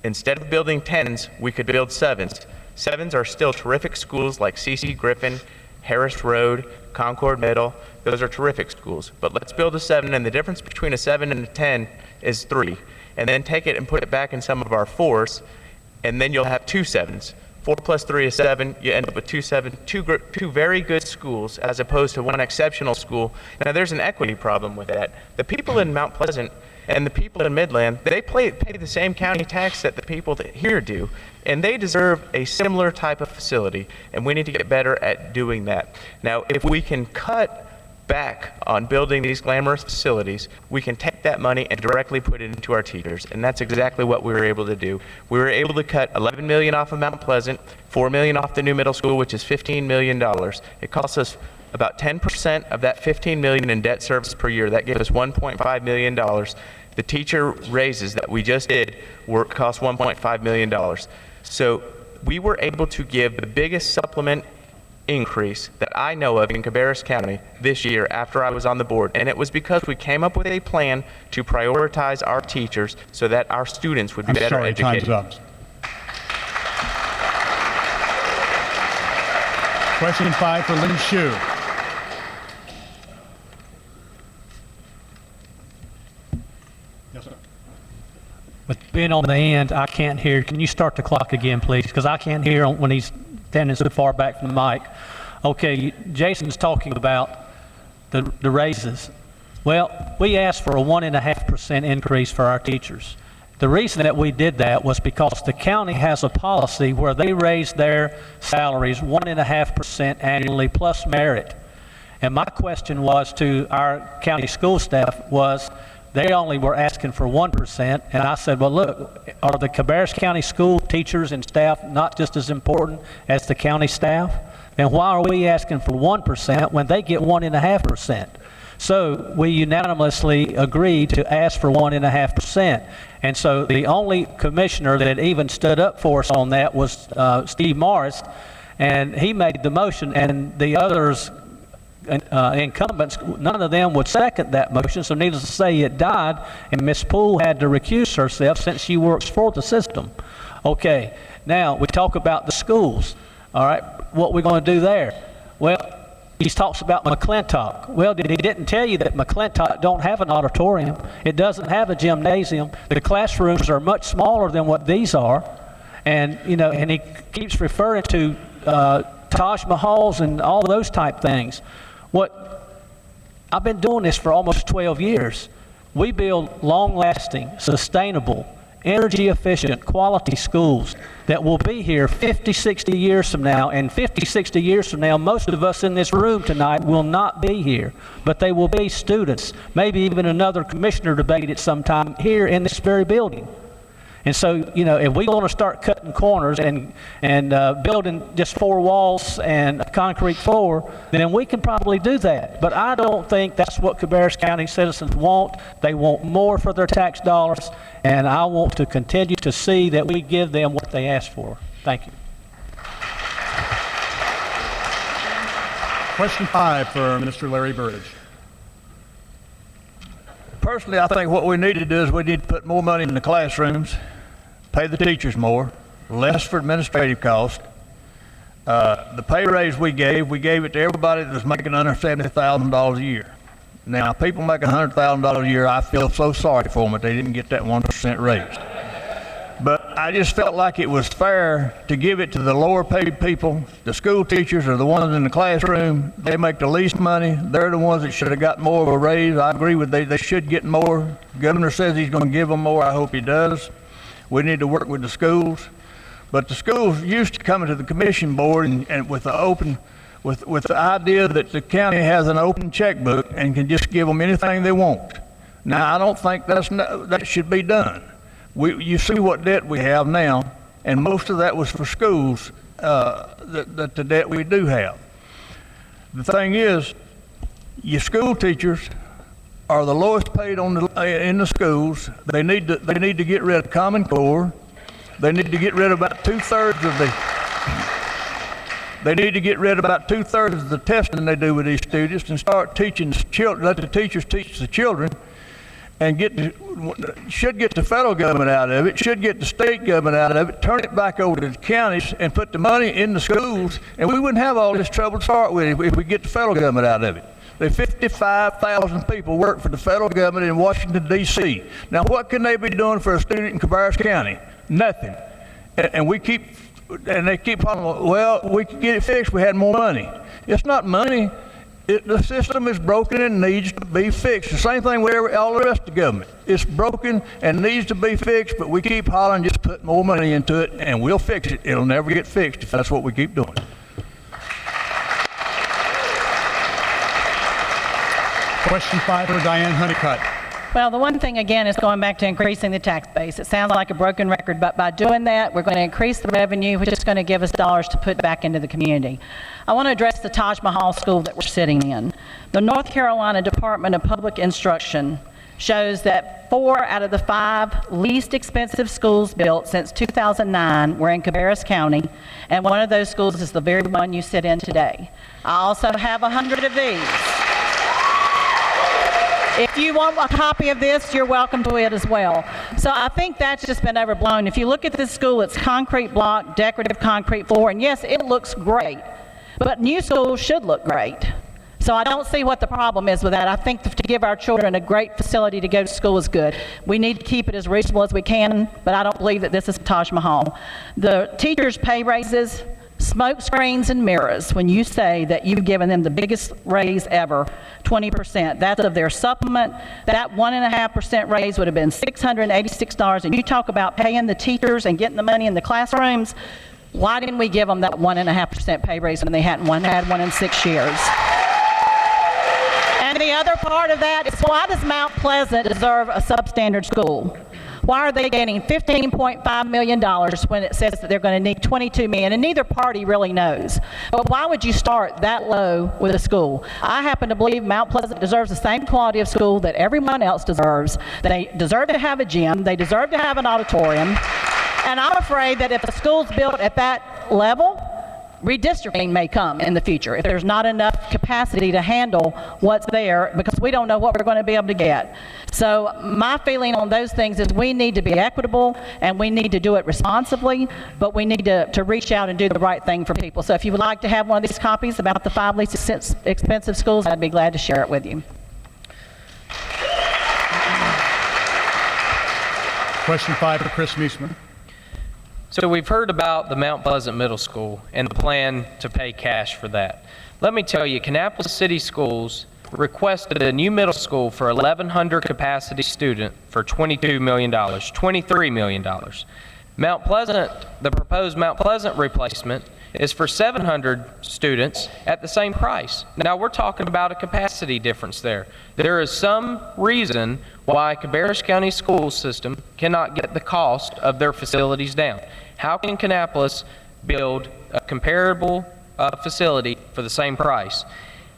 instead of building 10s, we could build 7s. 7s are still terrific schools like C.C. Griffin, Harris Road, Concord Middle. Those are terrific schools. But let's build a 7, and the difference between a 7 and a 10 is 3. And then take it and put it back in some of our 4s, and then you'll have 2 7s. 4 plus 3 is 7. You end up with 2 7, two very good schools as opposed to one exceptional school. Now there's an equity problem with that. The people in Mount Pleasant and the people in Midland, they pay the same county tax that the people that here do, and they deserve a similar type of facility, and we need to get better at doing that. Now, if we can cut back on building these glamorous facilities, we can take that money and directly put it into our teachers, and that's exactly what we were able to do. We were able to cut $11 million off of Mount Pleasant, $4 million off the new middle school, which is $15 million. It costs us about 10% of that $15 million in debt service per year. That gives us $1.5 million. The teacher raises that we just did cost $1.5 million. So we were able to give the biggest supplement increase that I know of in Cabarrus County this year after I was on the board, and it was because we came up with a plan to prioritize our teachers so that our students would be better educated. Time's up. Question 5 for Lynn Shue. Yes, sir. With being on the end, I can't hear. Can you start the clock again, please? Because I can't hear when he's standing so far back from the mic. Okay, Jason's talking about the raises. Well, we asked for a 1.5% increase for our teachers. The reason that we did that was because the county has a policy where they raise their salaries 1.5% annually plus merit. And my question was to our county school staff was, they only were asking for 1%, and I said, well, look, are the Cabarrus County school teachers and staff not just as important as the county staff? And why are we asking for 1% when they get 1.5%? So we unanimously agreed to ask for 1.5%. And so the only commissioner that even stood up for us on that was Steve Morris, and he made the motion, and the others incumbents, none of them would second that motion, so needless to say it died, and Ms. Poole had to recuse herself since she works for the system. Okay, now we talk about the schools. All right, what we're going to do there? Well, he talks about McClintock. Well, he didn't tell you that McClintock don't have an auditorium. It doesn't have a gymnasium. The classrooms are much smaller than what these are, and and he keeps referring to Taj Mahals and all those type things. I've been doing this for almost 12 years. We build long-lasting, sustainable, energy-efficient, quality schools that will be here 50, 60 years from now. And 50, 60 years from now, most of us in this room tonight will not be here, but they will be students, maybe even another commissioner debate at some time here in this very building. And so, if we want to start cutting corners and building just 4 walls and a concrete floor, then we can probably do that. But I don't think that's what Cabarrus County citizens want. They want more for their tax dollars, and I want to continue to see that we give them what they ask for. Thank you. Question 5 for Minister Larry Burridge. Personally, I think what we need to do is we need to put more money in the classrooms, pay the teachers more, less for administrative costs. The pay raise we gave it to everybody that was making under $70,000 a year. Now, people making $100,000 a year, I feel so sorry for them that they didn't get that 1% raise. But I just felt like it was fair to give it to the lower paid people. The school teachers are the ones in the classroom. They make the least money. They're the ones that should have got more of a raise. I agree with they should get more. The governor says he's going to give them more. I hope he does. We need to work with the schools. But the schools used to coming to the commission board and with the idea that the county has an open checkbook and can just give them anything they want. Now, I don't think that should be done. You see what debt we have now, and most of that was for schools, the debt we do have. The thing is, your school teachers are the lowest paid in the schools. They need to get rid of Common Core. They need to get rid of about two-thirds of the testing they do with these students and start teaching the children. Let the teachers teach the children, and should get the federal government out of it, should get the state government out of it, turn it back over to the counties and put the money in the schools, and we wouldn't have all this trouble to start with if we get the federal government out of it. The 55,000 people work for the federal government in Washington, D.C. Now, what can they be doing for a student in Cabarrus County? Nothing. And they keep on, well, we could get it fixed if we had more money. It's not money. The system is broken and needs to be fixed. The same thing with all the rest of the government. It's broken and needs to be fixed, but we keep hollering, just put more money into it, and we'll fix it. It'll never get fixed if that's what we keep doing. Question 5 for Diane Honeycutt. Well, the one thing, again, is going back to increasing the tax base. It sounds like a broken record, but by doing that, we're going to increase the revenue, which is going to give us dollars to put back into the community. I want to address the Taj Mahal school that we're sitting in. The North Carolina Department of Public Instruction shows that 4 out of the 5 least expensive schools built since 2009 were in Cabarrus County, and one of those schools is the very one you sit in today. I also have 100 of these. If you want a copy of this, you're welcome to it as well. So I think that's just been overblown. If you look at this school, it's concrete block, decorative concrete floor, and yes, it looks great, but new schools should look great. So I don't see what the problem is with that. I think to give our children a great facility to go to school is good. We need to keep it as reasonable as we can, but I don't believe that this is Taj Mahal. The teachers' pay raises, smoke screens and mirrors when you say that you've given them the biggest raise ever, 20%. That's of their supplement. That 1.5% raise would have been $686. And you talk about paying the teachers and getting the money in the classrooms. Why didn't we give them that 1.5% pay raise when they hadn't had one in 6 years? And the other part of that is, why does Mount Pleasant deserve a substandard school? Why are they getting $15.5 million when it says that they're going to need $22 million? And neither party really knows. But why would you start that low with a school? I happen to believe Mount Pleasant deserves the same quality of school that everyone else deserves. They deserve to have a gym. They deserve to have an auditorium. And I'm afraid that if a school's built at that level, redistricting may come in the future if there's not enough capacity to handle what's there, because we don't know what we're going to be able to get. So my feeling on those things is we need to be equitable and we need to do it responsibly, but we need to reach out and do the right thing for people. So if you would like to have one of these copies about the 5 least expensive schools, I'd be glad to share it with you. Question 5 for Chris Meismer. So we've heard about the Mount Pleasant Middle School and the plan to pay cash for that. Let me tell you, Kannapolis City Schools requested a new middle school for 1,100 capacity student for $22 million, $23 million. Mount Pleasant, the proposed Mount Pleasant replacement is for 700 students at the same price. Now we're talking about a capacity difference there. There is some reason why Cabarrus County school system cannot get the cost of their facilities down. How can Kannapolis build a comparable facility for the same price?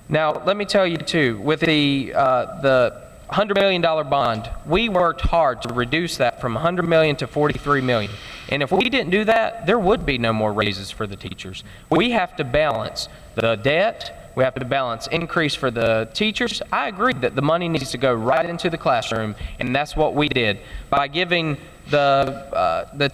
Now, let me tell you too, with the $100 million bond, we worked hard to reduce that from $100 million to $43 million. And if we didn't do that, there would be no more raises for the teachers. We have to balance the debt. We have to balance increase for the teachers. I agree that the money needs to go right into the classroom, and that's what we did by giving the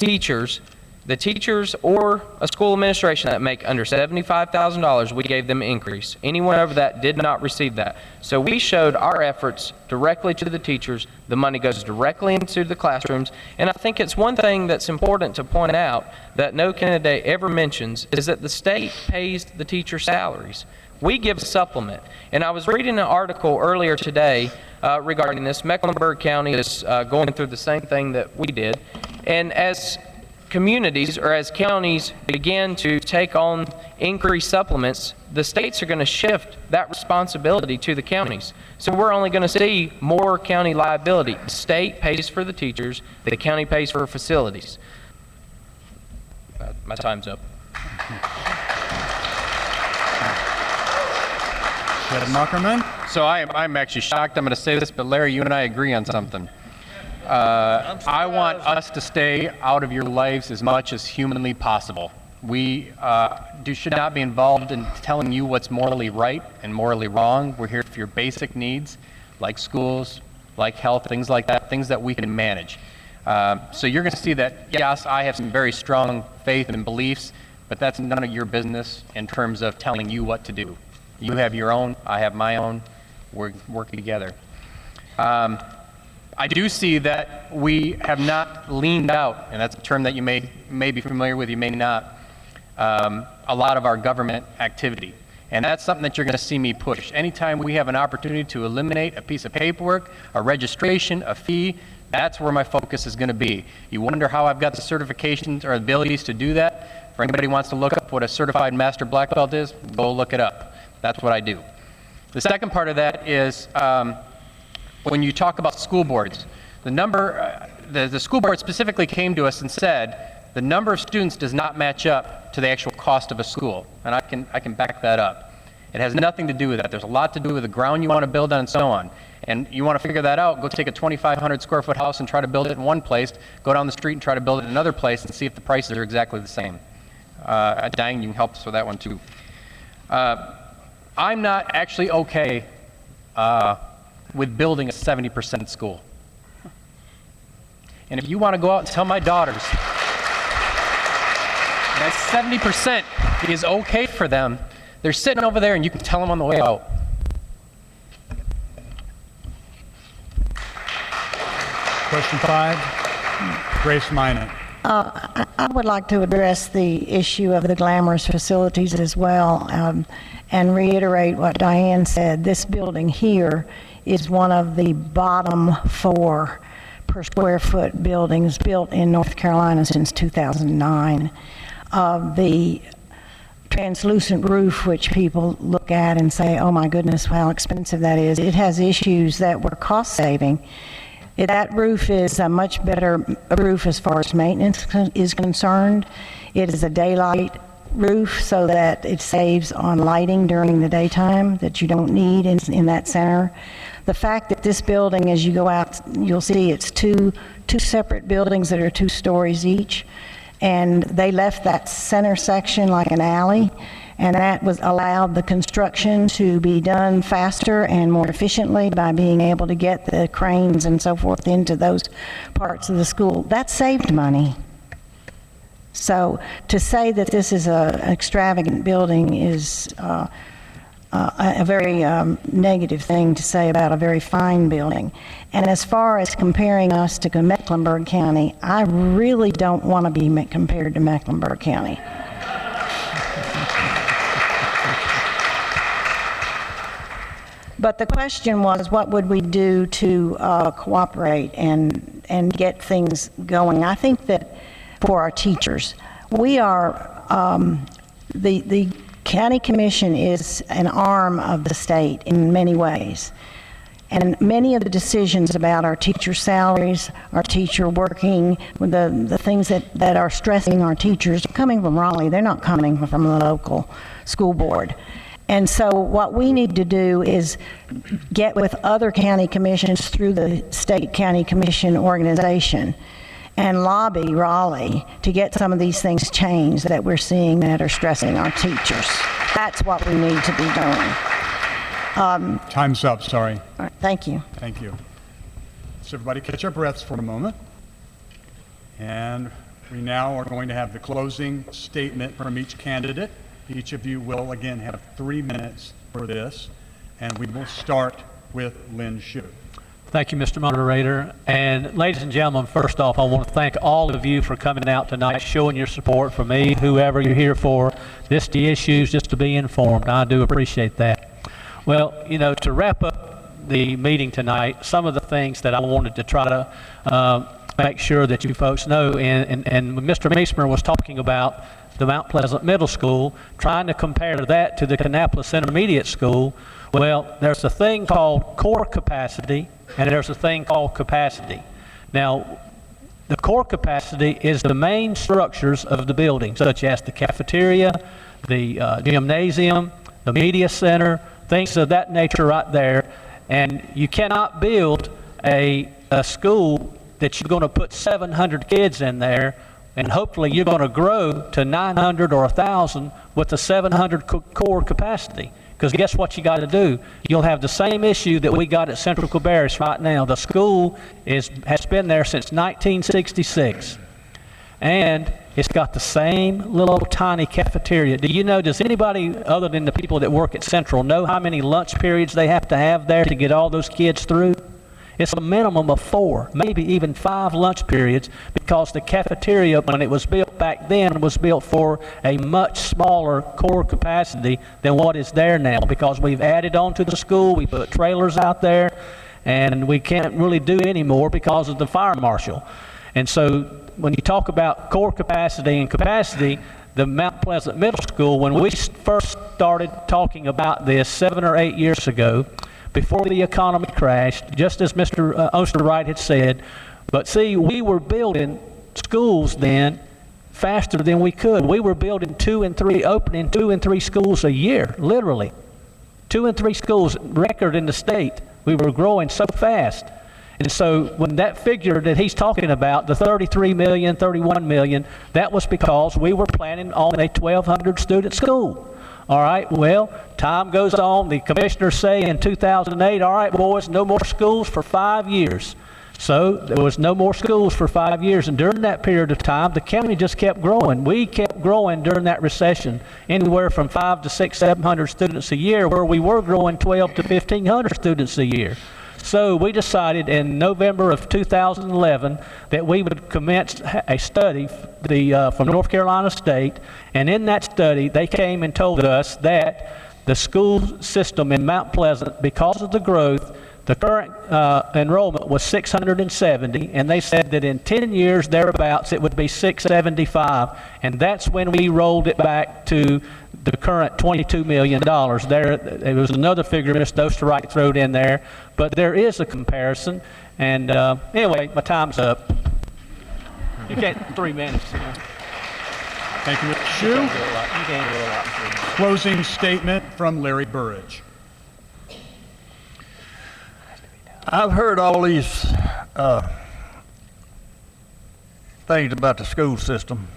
teachers or a school administration that make under $75,000, we gave them an increase. Anyone over that did not receive that. So we showed our efforts directly to the teachers. The money goes directly into the classrooms. And I think it's one thing that's important to point out that no candidate ever mentions is that the state pays the teacher salaries. We give a supplement. And I was reading an article earlier today regarding this. Mecklenburg County is going through the same thing that we did. And as communities or as counties begin to take on increased supplements, the states are going to shift that responsibility to the counties. So we're only going to see more county liability. The state pays for the teachers, the county pays for facilities. My time's up. Mockerman. So I'm actually shocked I'm going to say this, but Larry, you and I agree on something. I want us to stay out of your lives as much as humanly possible. We should not be involved in telling you what's morally right and morally wrong. We're here for your basic needs, like schools, like health, things like that, things that we can manage. So you're going to see that, yes, I have some very strong faith and beliefs, but that's none of your business in terms of telling you what to do. You have your own, I have my own. We're working together. I do see that we have not leaned out, and that's a term that you may be familiar with, you may not, a lot of our government activity. And that's something that you're going to see me push. Anytime we have an opportunity to eliminate a piece of paperwork, a registration, a fee, that's where my focus is going to be. You wonder how I've got the certifications or abilities to do that? For anybody who wants to look up what a certified master black belt is, go look it up. That's what I do. The second part of that is when you talk about school boards, the school board specifically came to us and said the number of students does not match up to the actual cost of a school, and I can back that up. It has nothing to do with that. There's a lot to do with the ground you want to build on and so on. And you want to figure that out, go take a 2,500 square foot house and try to build it in one place, go down the street and try to build it in another place and see if the prices are exactly the same. Diane, you can help us with that one too. I'm not actually okay with building a 70% school. And if you want to go out and tell my daughters that 70% is okay for them, they're sitting over there and you can tell them on the way out. Question 5, Grace Minot. I would like to address the issue of the glamorous facilities as well, and reiterate what Diane said. This building here is one of the bottom 4 per square foot buildings built in North Carolina since 2009. The translucent roof, which people look at and say, oh my goodness, how expensive that is, it has issues that were cost saving. That roof is a much better roof as far as maintenance is concerned. It is a daylight roof so that it saves on lighting during the daytime that you don't need in that center. The fact that this building, as you go out, you'll see it's two separate buildings that are 2 stories each, and they left that center section like an alley, and that was allowed the construction to be done faster and more efficiently by being able to get the cranes and so forth into those parts of the school. That saved money. So to say that this is an extravagant building is a very negative thing to say about a very fine building. And as far as comparing us to Mecklenburg County, I really don't want to be compared to Mecklenburg County. But the question was, what would we do to cooperate and get things going? I think that for our teachers, we are, the County Commission is an arm of the state in many ways. And many of the decisions about our teacher salaries, our teacher working, the things that are stressing our teachers are coming from Raleigh. They're not coming from the local school board. And so what we need to do is get with other county commissions through the state county commission organization and lobby Raleigh to get some of these things changed that we're seeing that are stressing our teachers. That's what we need to be doing. Time's up, sorry. All right, thank you. Thank you. So everybody catch our breaths for a moment. And we now are going to have the closing statement from each candidate. Each of you will again have 3 minutes for this, and we will start with Lynn Shue. Thank you, Mr. Moderator. And ladies and gentlemen, first off, I want to thank all of you for coming out tonight, showing your support for me, whoever you're here for, the issues, just to be informed. I do appreciate that. Well, you know, to wrap up the meeting tonight, some of the things that I wanted to try to make sure that you folks know, and Mr. Meismer was talking about the Mount Pleasant Middle School, trying to compare that to the Kannapolis Intermediate School. Well, there's a thing called core capacity, and there's a thing called capacity. Now, the core capacity is the main structures of the building, such as the cafeteria, the gymnasium, the media center, things of that nature right there. And you cannot build a school that you're going to put 700 kids in there, and hopefully you're going to grow to 900 or 1,000 with a 700 core capacity. Because guess what you got to do? You'll have the same issue that we got at Central Cabarrus right now. The school has been there since 1966. And it's got the same little tiny cafeteria. Do you know, does anybody other than the people that work at Central know how many lunch periods they have to have there to get all those kids through? It's a minimum of 4, maybe even 5 lunch periods, because the cafeteria, when it was built back then, was built for a much smaller core capacity than what is there now, because we've added on to the school, we put trailers out there, and we can't really do any more because of the fire marshal. And so when you talk about core capacity and capacity, the Mount Pleasant Middle School, when we first started talking about this 7 or 8 years ago, before the economy crashed, just as Mr. Osterwright had said, but see, we were building schools then faster than we could. We were building 2 and 3, opening 2 and 3 schools a year, literally. 2 and 3 schools, record in the state. We were growing so fast. And so when that figure that he's talking about, the 33 million, 31 million, that was because we were planning on a 1,200 student school. All right, well, time goes on. The commissioners say in 2008, all right, boys, no more schools for 5 years. So there was no more schools for 5 years. And during that period of time, the county just kept growing. We kept growing during that recession, anywhere from 500 to 600, 700 students a year, where we were growing 1,200 to 1,500 students a year. So we decided in November of 2011 that we would commence a study from North Carolina State, and in that study they came and told us that the school system in Mount Pleasant, because of the growth, the current enrollment was 670, and they said that in 10 years thereabouts it would be 675, and that's when we rolled it back to the current $22 million. There was another figure Mr. Osterwright threw in there, but there is a comparison. And anyway, my time's up. You can't 3 minutes. You know. Thank you, Mr. Shue. You can't do a lot. Closing statement from Larry Burridge. I've heard all these things about the school system.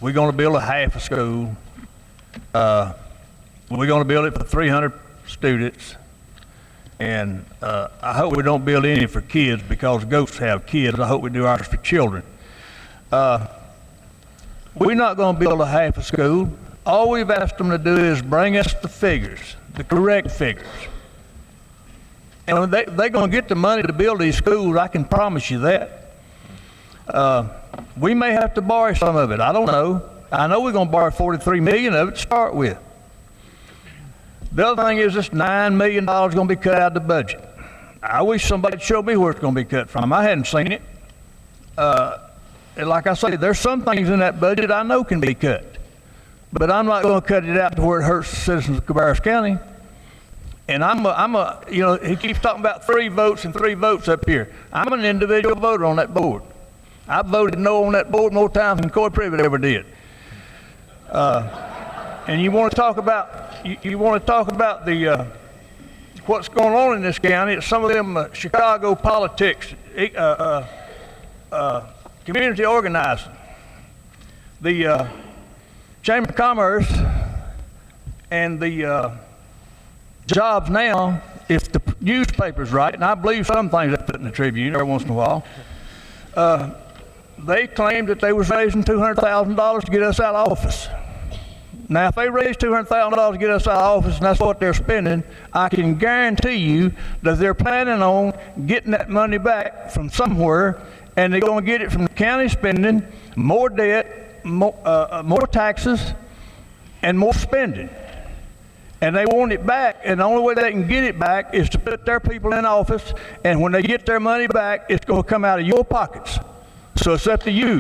We're going to build a half a school. We're going to build it for 300 students. And I hope we don't build any for kids, because ghosts have kids. I hope we do ours for children. We're not going to build a half a school. All we've asked them to do is bring us the figures, the correct figures. And they're going to get the money to build these schools, I can promise you that. We may have to borrow some of it. I don't know. I know we're going to borrow $43 million of it to start with. The other thing is this $9 million is going to be cut out of the budget. I wish somebody would show me where it's going to be cut from. I hadn't seen it. And like I say, there's some things in that budget I know can be cut. But I'm not going to cut it out to where it hurts the citizens of Cabarrus County. And you know, he keeps talking about 3 votes and 3 votes up here. I'm an individual voter on that board. I voted no on that board more times than Coy Privet ever did. And you want to talk about the what's going on in this county? It's some of them Chicago politics, community organizing, the Chamber of Commerce, and the jobs now. If the newspaper's right, and I believe some things they put in the Tribune every once in a while, they claimed that they was raising $200,000 to get us out of office. Now, if they raise $200,000 to get us out of office, and that's what they're spending, I can guarantee you that they're planning on getting that money back from somewhere, and they're going to get it from the county spending, more debt, more taxes, and more spending. And they want it back, and the only way they can get it back is to put their people in office, and when they get their money back, it's going to come out of your pockets. So it's up to you.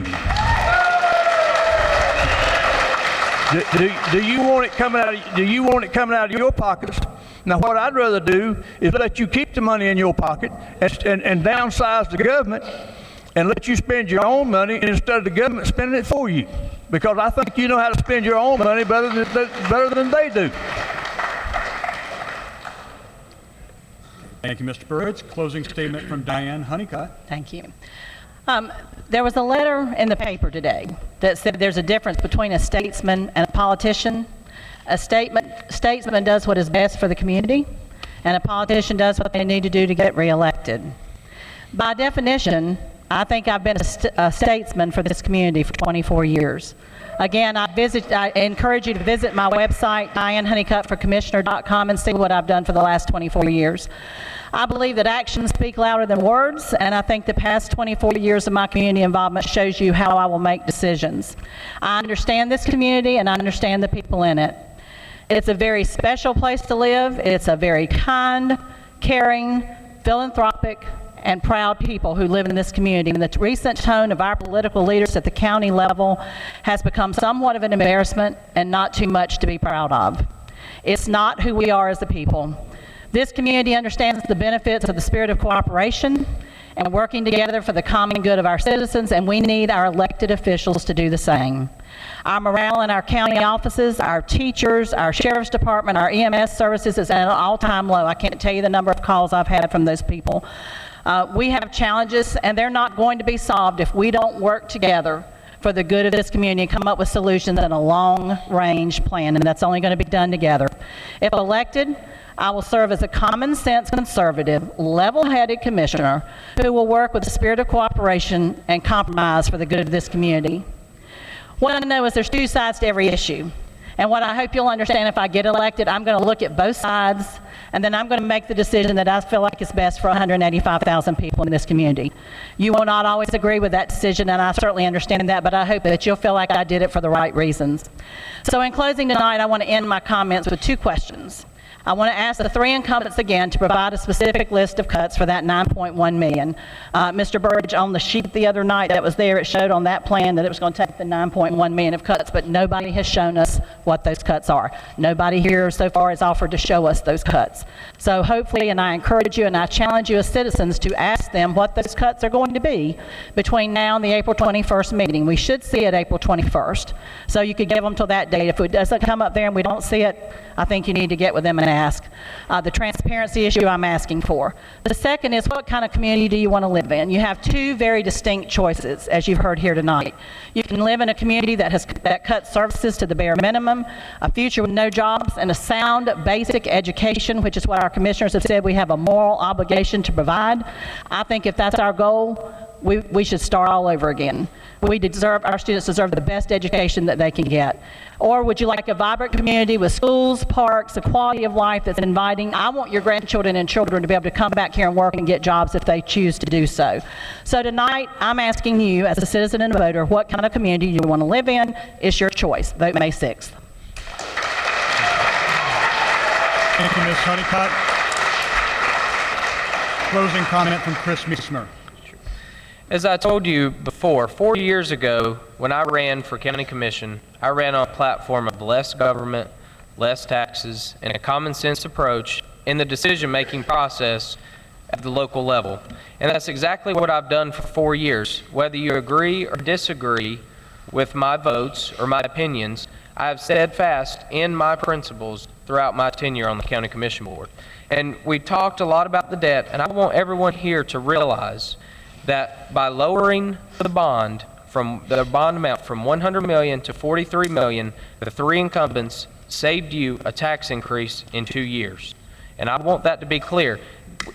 Do you want it coming out of your pockets? Now, what I'd rather do is let you keep the money in your pocket and downsize the government and let you spend your own money instead of the government spending it for you. Because I think you know how to spend your own money better than they do. Thank you, Mr. Burridge. Closing statement from Diane Honeycutt. Thank you. There was a letter in the paper today that said there's a difference between a statesman and a politician. A statesman does what is best for the community, and a politician does what they need to do to get reelected. By definition, I think I've been a statesman for this community for 24 years. Again, I encourage you to visit my website, DianeHoneycuttForCommissioner.com, and see what I've done for the last 24 years. I believe that actions speak louder than words, and I think the past 24 years of my community involvement shows you how I will make decisions. I understand this community, and I understand the people in it. It's a very special place to live. It's a very kind, caring, philanthropic, and proud people who live in this community. And the recent tone of our political leaders at the county level has become somewhat of an embarrassment and not too much to be proud of. It's not who we are as a people. This community understands the benefits of the spirit of cooperation and working together for the common good of our citizens, and we need our elected officials to do the same. Our morale in our county offices, our teachers, our sheriff's department, our EMS services is at an all-time low. I can't tell you the number of calls I've had from those people. We have challenges, and they're not going to be solved if we don't work together for the good of this community and come up with solutions and a long-range plan, and that's only going to be done together. If elected, I will serve as a common-sense, conservative, level-headed commissioner who will work with the spirit of cooperation and compromise for the good of this community. What I know is there's two sides to every issue. And what I hope you'll understand, if I get elected, I'm going to look at both sides, and then I'm going to make the decision that I feel like is best for 185,000 people in this community. You will not always agree with that decision, and I certainly understand that, but I hope that you'll feel like I did it for the right reasons. So in closing tonight, I want to end my comments with two questions. I want to ask the three incumbents again to provide a specific list of cuts for that $9.1 million. Mr. Burridge, on the sheet the other night that was there, it showed on that plan that it was going to take the $9.1 million of cuts, but nobody has shown us what those cuts are. Nobody here so far has offered to show us those cuts. So hopefully, and I encourage you and I challenge you as citizens to ask them what those cuts are going to be between now and the April 21st meeting. We should see it April 21st. So you could give them till that date. If it doesn't come up there and we don't see it, I think you need to get with them and ask. The transparency issue I'm asking for. The second is, what kind of community do you want to live in? You have two very distinct choices, as you've heard here tonight. You can live in a community that cuts services to the bare minimum, a future with no jobs, and a sound basic education, which is what our commissioners have said we have a moral obligation to provide. I think if that's our goal, we should start all over again. Our students deserve the best education that they can get. Or would you like a vibrant community with schools, parks, a quality of life that's inviting? I want your grandchildren and children to be able to come back here and work and get jobs if they choose to do so. So tonight, I'm asking you, as a citizen and a voter, what kind of community you want to live in. It's your choice. Vote May 6th. Thank you, Ms. Honeycutt. Closing comment from Chris Meismer. As I told you before, 4 years ago, when I ran for county commission, I ran on a platform of less government, less taxes, and a common sense approach in the decision-making process at the local level. And that's exactly what I've done for 4 years. Whether you agree or disagree with my votes or my opinions, I have steadfast in my principles throughout my tenure on the county commission board. And we talked a lot about the debt, and I want everyone here to realize that by lowering the bond amount from $100 million to $43 million, the three incumbents saved you a tax increase in 2 years. And I want that to be clear.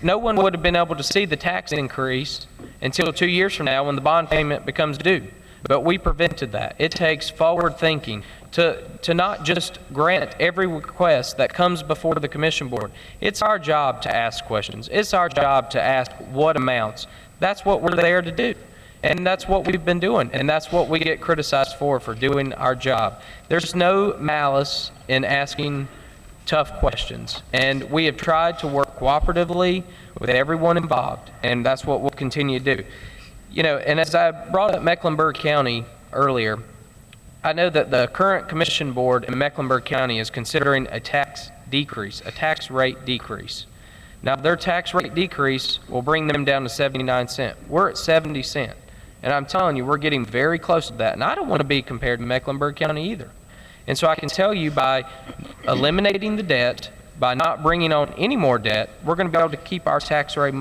No one would have been able to see the tax increase until 2 years from now when the bond payment becomes due. But we prevented that. It takes forward thinking to not just grant every request that comes before the commission board. It's our job to ask questions. It's our job to ask what amounts. That's what we're there to do. And that's what we've been doing. And that's what we get criticized for doing our job. There's no malice in asking tough questions. And we have tried to work cooperatively with everyone involved. And that's what we'll continue to do. You know, and as I brought up Mecklenburg County earlier, I know that the current commission board in Mecklenburg County is considering a tax decrease, a tax rate decrease. Now, their tax rate decrease will bring them down to 79 cents. We're at 70 cents. And I'm telling you, we're getting very close to that. And I don't want to be compared to Mecklenburg County either. And so I can tell you, by eliminating the debt, by not bringing on any more debt, we're going to be able to keep our tax rate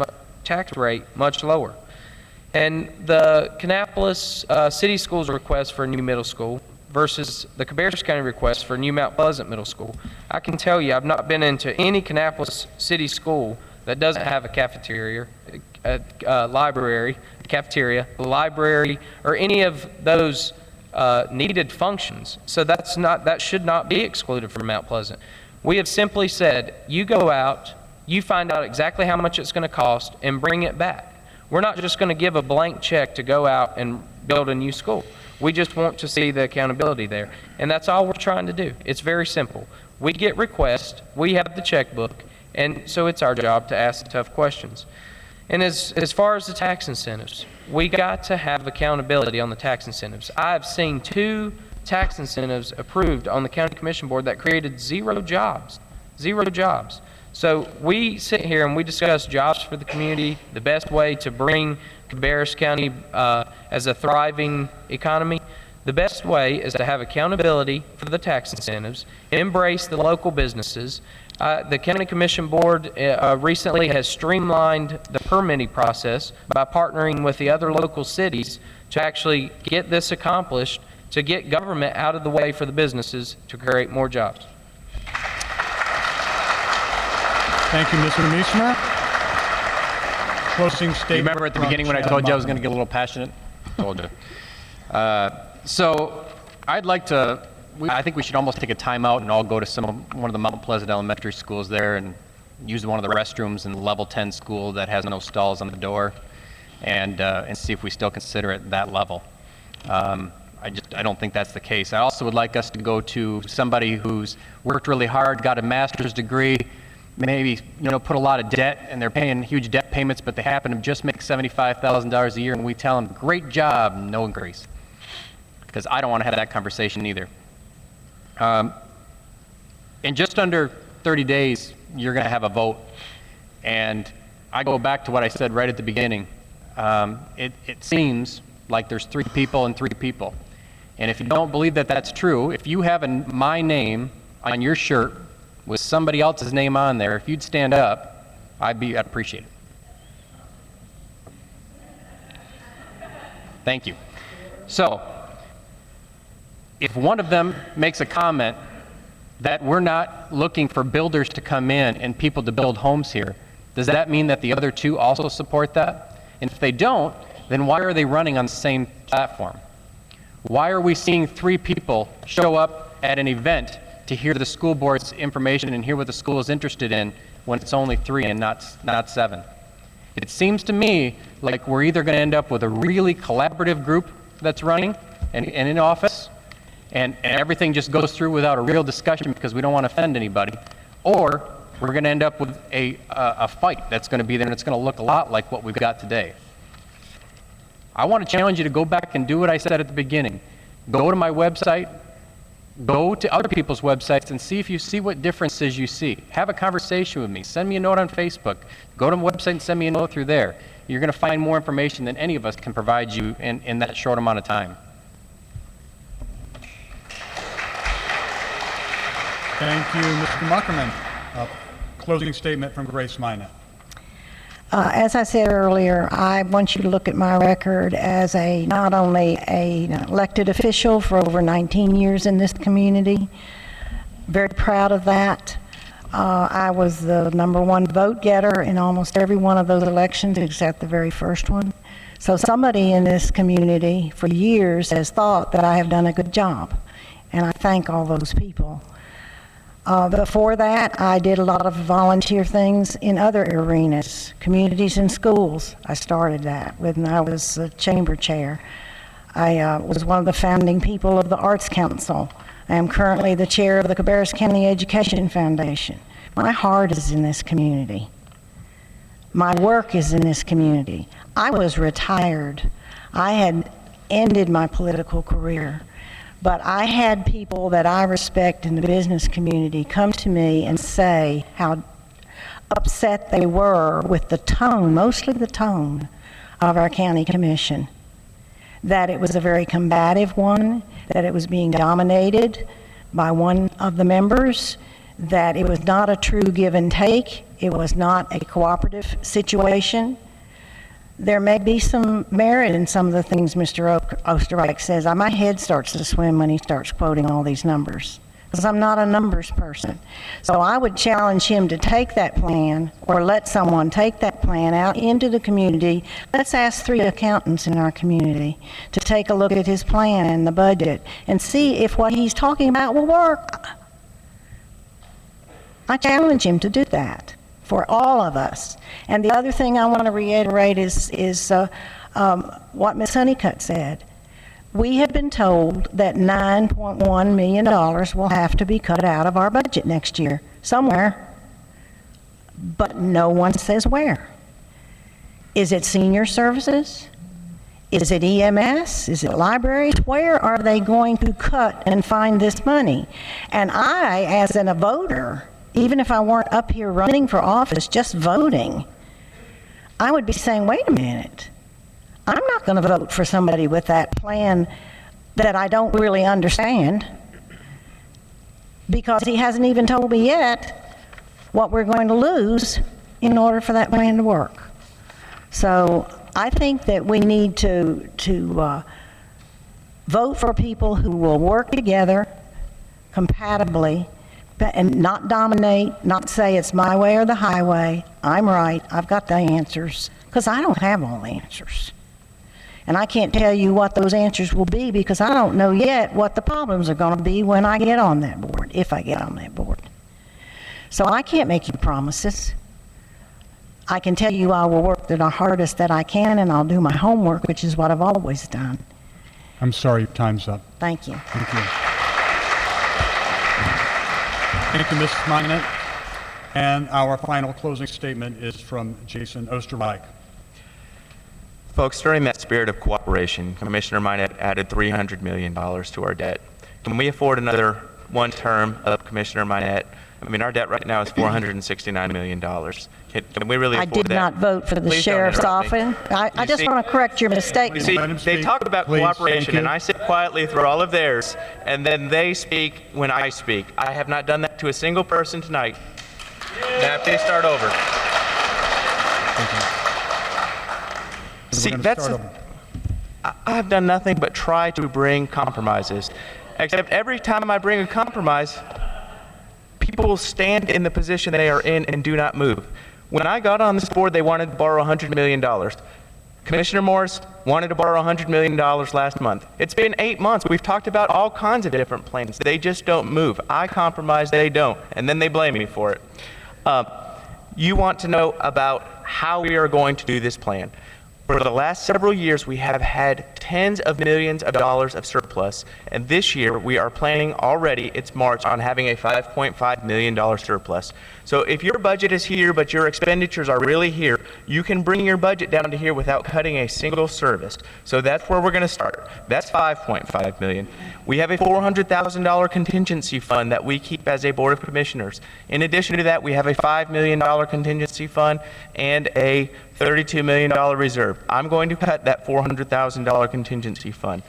much lower. And the Kannapolis City Schools request for a new middle school versus the Cabarrus County request for a new Mount Pleasant Middle School, I can tell you I've not been into any Kannapolis City School that doesn't have a cafeteria, library, or any of those needed functions. So that should not be excluded from Mount Pleasant. We have simply said, you go out, you find out exactly how much it's going to cost, and bring it back. We're not just going to give a blank check to go out and build a new school. We just want to see the accountability there. And that's all we're trying to do. It's very simple. We get requests, we have the checkbook, and so it's our job to ask the tough questions. And as far as the tax incentives, we got to have accountability on the tax incentives. I've seen 2 tax incentives approved on the County Commission Board that created 0 jobs. 0 jobs. So we sit here and we discuss jobs for the community, the best way to bring Cabarrus County as a thriving economy. The best way is to have accountability for the tax incentives, embrace the local businesses. The County Commission Board recently has streamlined the permitting process by partnering with the other local cities to actually get this accomplished, to get government out of the way for the businesses to create more jobs. Thank you, Mr. Meismer. Closing statement. You remember at the beginning when I told you I was going to get a little passionate? Told you. So I'd like to, I think we should almost take a time out and all go to one of the Mount Pleasant elementary schools there and use one of the restrooms in the level 10 school that has no stalls on the door and see if we still consider it that level. I don't think that's the case. I also would like us to go to somebody who's worked really hard, got a master's degree, maybe put a lot of debt, and they're paying huge debt payments, but they happen to just make $75,000 a year, and we tell them, great job, no increase. Because I don't want to have that conversation either. In just under 30 days, you're going to have a vote. And I go back to what I said right at the beginning. It seems like there's 3 people and 3 people. And if you don't believe that that's true, if you have my name on your shirt with somebody else's name on there, if you'd stand up, I'd appreciate it. Thank you. So, if one of them makes a comment that we're not looking for builders to come in and people to build homes here, does that mean that the other 2 also support that? And if they don't, then why are they running on the same platform? Why are we seeing 3 people show up at an event to hear the school board's information and hear what the school is interested in when it's only 3 and not 7? It seems to me like we're either going to end up with a really collaborative group that's running and in office, and everything just goes through without a real discussion because we don't want to offend anybody, or we're going to end up with a fight that's going to be there and it's going to look a lot like what we've got today. I want to challenge you to go back and do what I said at the beginning. Go to my website, go to other people's websites and see if you see what differences you see. Have a conversation with me. Send me a note on Facebook. Go to my website and send me a note through there. You're going to find more information than any of us can provide you in that short amount of time. Thank you, Mr. Muckerman. Closing statement from Grace Minot. As I said earlier, I want you to look at my record as not only an elected official for over 19 years in this community, very proud of that. I was the #1 vote getter in almost every one of those elections except the very first one. So somebody in this community for years has thought that I have done a good job, and I thank all those people. Before that, I did a lot of volunteer things in other arenas, communities and schools. I started that when I was the chamber chair. I was one of the founding people of the Arts Council. I am currently the chair of the Cabarrus County Education Foundation. My heart is in this community. My work is in this community. I was retired. I had ended my political career. But I had people that I respect in the business community come to me and say how upset they were with the tone, mostly the tone, of our county commission. That it was a very combative one, that it was being dominated by one of the members, that it was not a true give and take. It was not a cooperative situation. There may be some merit in some of the things Mr. Osterreich says. My head starts to swim when he starts quoting all these numbers, because I'm not a numbers person. So I would challenge him to take that plan, or let someone take that plan out into the community. Let's ask 3 accountants in our community to take a look at his plan and the budget and see if what he's talking about will work. I challenge him to do that for all of us. And the other thing I want to reiterate is what Ms. Honeycutt said. We have been told that $9.1 million will have to be cut out of our budget next year, somewhere, but no one says where. Is it senior services? Is it EMS? Is it libraries? Where are they going to cut and find this money? And I, as a voter, even if I weren't up here running for office, just voting, I would be saying, wait a minute. I'm not going to vote for somebody with that plan that I don't really understand, because he hasn't even told me yet what we're going to lose in order for that plan to work. So I think that we need to vote for people who will work together compatibly and not dominate, not say it's my way or the highway. I'm right, I've got the answers, because I don't have all the answers. And I can't tell you what those answers will be, because I don't know yet what the problems are going to be when I get on that board, if I get on that board. So I can't make you promises. I can tell you I will work the hardest that I can, and I'll do my homework, which is what I've always done. I'm sorry, time's up. Thank you. Thank you. Thank you, Mrs. Minot. And our final closing statement is from Jason Osterreich. Folks, during that spirit of cooperation, Commissioner Minot added $300 million to our debt. Can we afford another one term of Commissioner Minot? I mean, our debt right now is $469 million. Can we really afford that? I did not vote for the Please don't sheriff's interrupt me. office. I just want to correct your mistake. You see, they talk about Please, cooperation, thank you. and I sit quietly through all of theirs, and then they speak when I speak. I have not done that to a single person tonight. Now, if they start over. See, that's I've done nothing but try to bring compromises. Except every time I bring a compromise, people stand in the position they are in and do not move. When I got on this board, they wanted to borrow $100 million. Commissioner Morris wanted to borrow $100 million last month. It's been 8 months. We've talked about all kinds of different plans. They just don't move. I compromise, they don't, and then they blame me for it. You want to know about how we are going to do this plan. For the last several years, we have had tens of millions of dollars of surplus, and this year we are planning already, it's March, on having a $5.5 million surplus. So if your budget is here, but your expenditures are really here, you can bring your budget down to here without cutting a single service. So that's where we're going to start. That's $5.5 million. We have a $400,000 contingency fund that we keep as a Board of Commissioners. In addition to that, we have a $5 million contingency fund and a $32 million reserve. I'm going to cut that $400,000 contingency fund.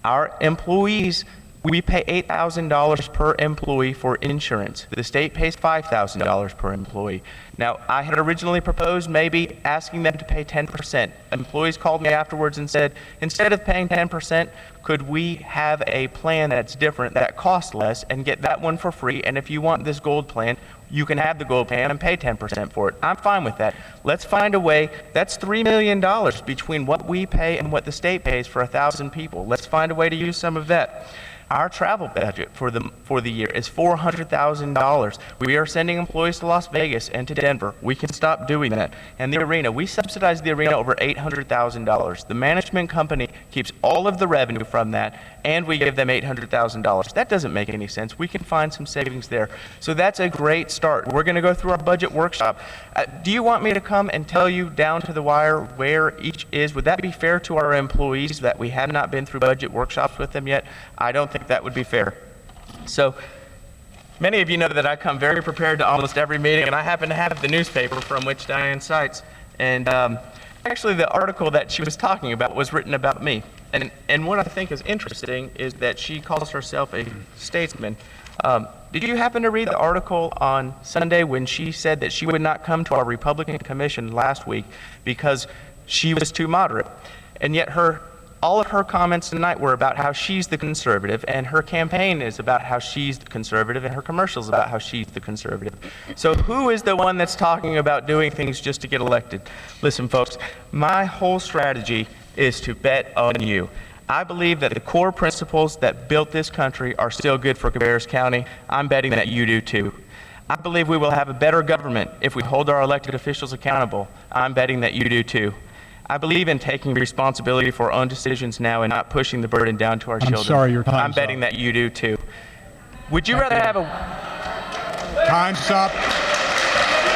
Our employees, we pay $8,000 per employee for insurance. The state pays $5,000 per employee. Now, I had originally proposed maybe asking them to pay 10%. Employees called me afterwards and said, instead of paying 10%, could we have a plan that's different, that costs less, and get that one for free? And if you want this gold plan, you can have the gold plan and pay 10% for it. I'm fine with that. Let's find a way. That's $3 million between what we pay and what the state pays for 1,000 people. Let's find a way to use some of that. Our travel budget for the year is $400,000. We are sending employees to Las Vegas and to Denver. We can stop doing that. And the arena, we subsidize the arena over $800,000. The management company keeps all of the revenue from that, and we give them $800,000. That doesn't make any sense. We can find some savings there. So that's a great start. We're going to go through our budget workshop. Do you want me to come and tell you down to the wire where each is? Would that be fair to our employees that we have not been through budget workshops with them yet? I don't think that would be fair. So many of you know that I come very prepared to almost every meeting, and I happen to have the newspaper from which Diane cites. And actually, the article that she was talking about was written about me. And what I think is interesting is that she calls herself a statesman. Did you happen to read the article on Sunday when she said that she would not come to our Republican commission last week because she was too moderate? And yet all of her comments tonight were about how she's the conservative, and her campaign is about how she's the conservative, and her commercials about how she's the conservative. So who is the one that's talking about doing things just to get elected? Listen, folks, my whole strategy is to bet on you. I believe that the core principles that built this country are still good for Cabarrus County. I'm betting that you do too. I believe we will have a better government if we hold our elected officials accountable. I'm betting that you do too. I believe in taking responsibility for our own decisions now and not pushing the burden down to our children. I'm sorry, your time's up. I'm betting that you do too. Would you rather have a... Time's up.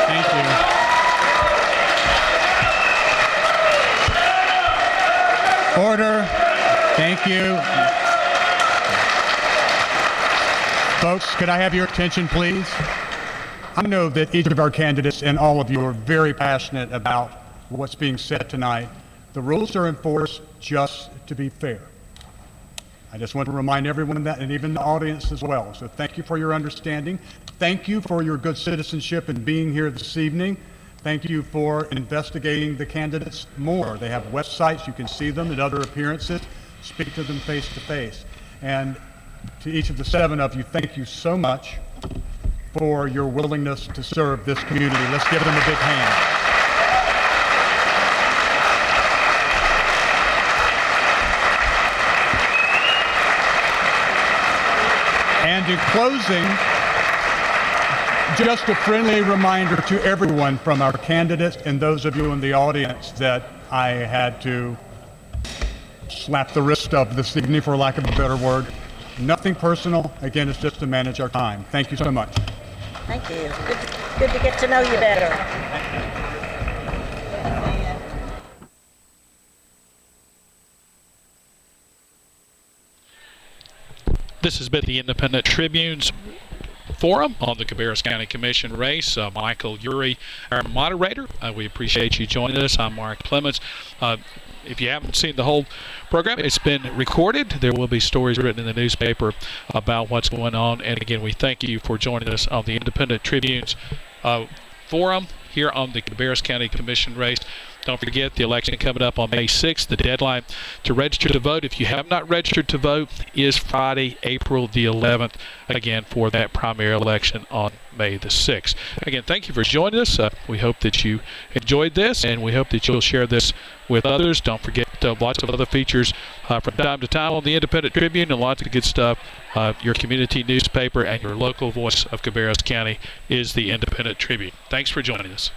Thank you. Order. Thank you. Folks, could I have your attention, please? I know that each of our candidates and all of you are very passionate about what's being said tonight. The rules are enforced just to be fair. I just want to remind everyone of that, and even the audience as well. So thank you for your understanding. Thank you for your good citizenship and being here this evening. Thank you for investigating the candidates more. They have websites, you can see them at other appearances. Speak to them face to face. And to each of the 7 of you, thank you so much for your willingness to serve this community. Let's give them a big hand. And in closing, just a friendly reminder to everyone from our candidates and those of you in the audience that I had to slap the wrist of this evening, for lack of a better word. Nothing personal. Again, it's just to manage our time. Thank you so much. Thank you. Good to get to know you better. This has been the Independent Tribune's forum on the Cabarrus County Commission race. Michael Urey, our moderator. We appreciate you joining us. I'm Mark Clements. If you haven't seen the whole program, it's been recorded. There will be stories written in the newspaper about what's going on. And again, we thank you for joining us on the Independent Tribune's forum here on the Cabarrus County Commission race. Don't forget, the election coming up on May 6th. The deadline to register to vote, if you have not registered to vote, is Friday, April the 11th, again, for that primary election on May the 6th. Again, thank you for joining us. We hope that you enjoyed this, and we hope that you'll share this with others. Don't forget lots of other features from time to time on the Independent Tribune, and lots of good stuff. Your community newspaper and your local voice of Cabarrus County is the Independent Tribune. Thanks for joining us.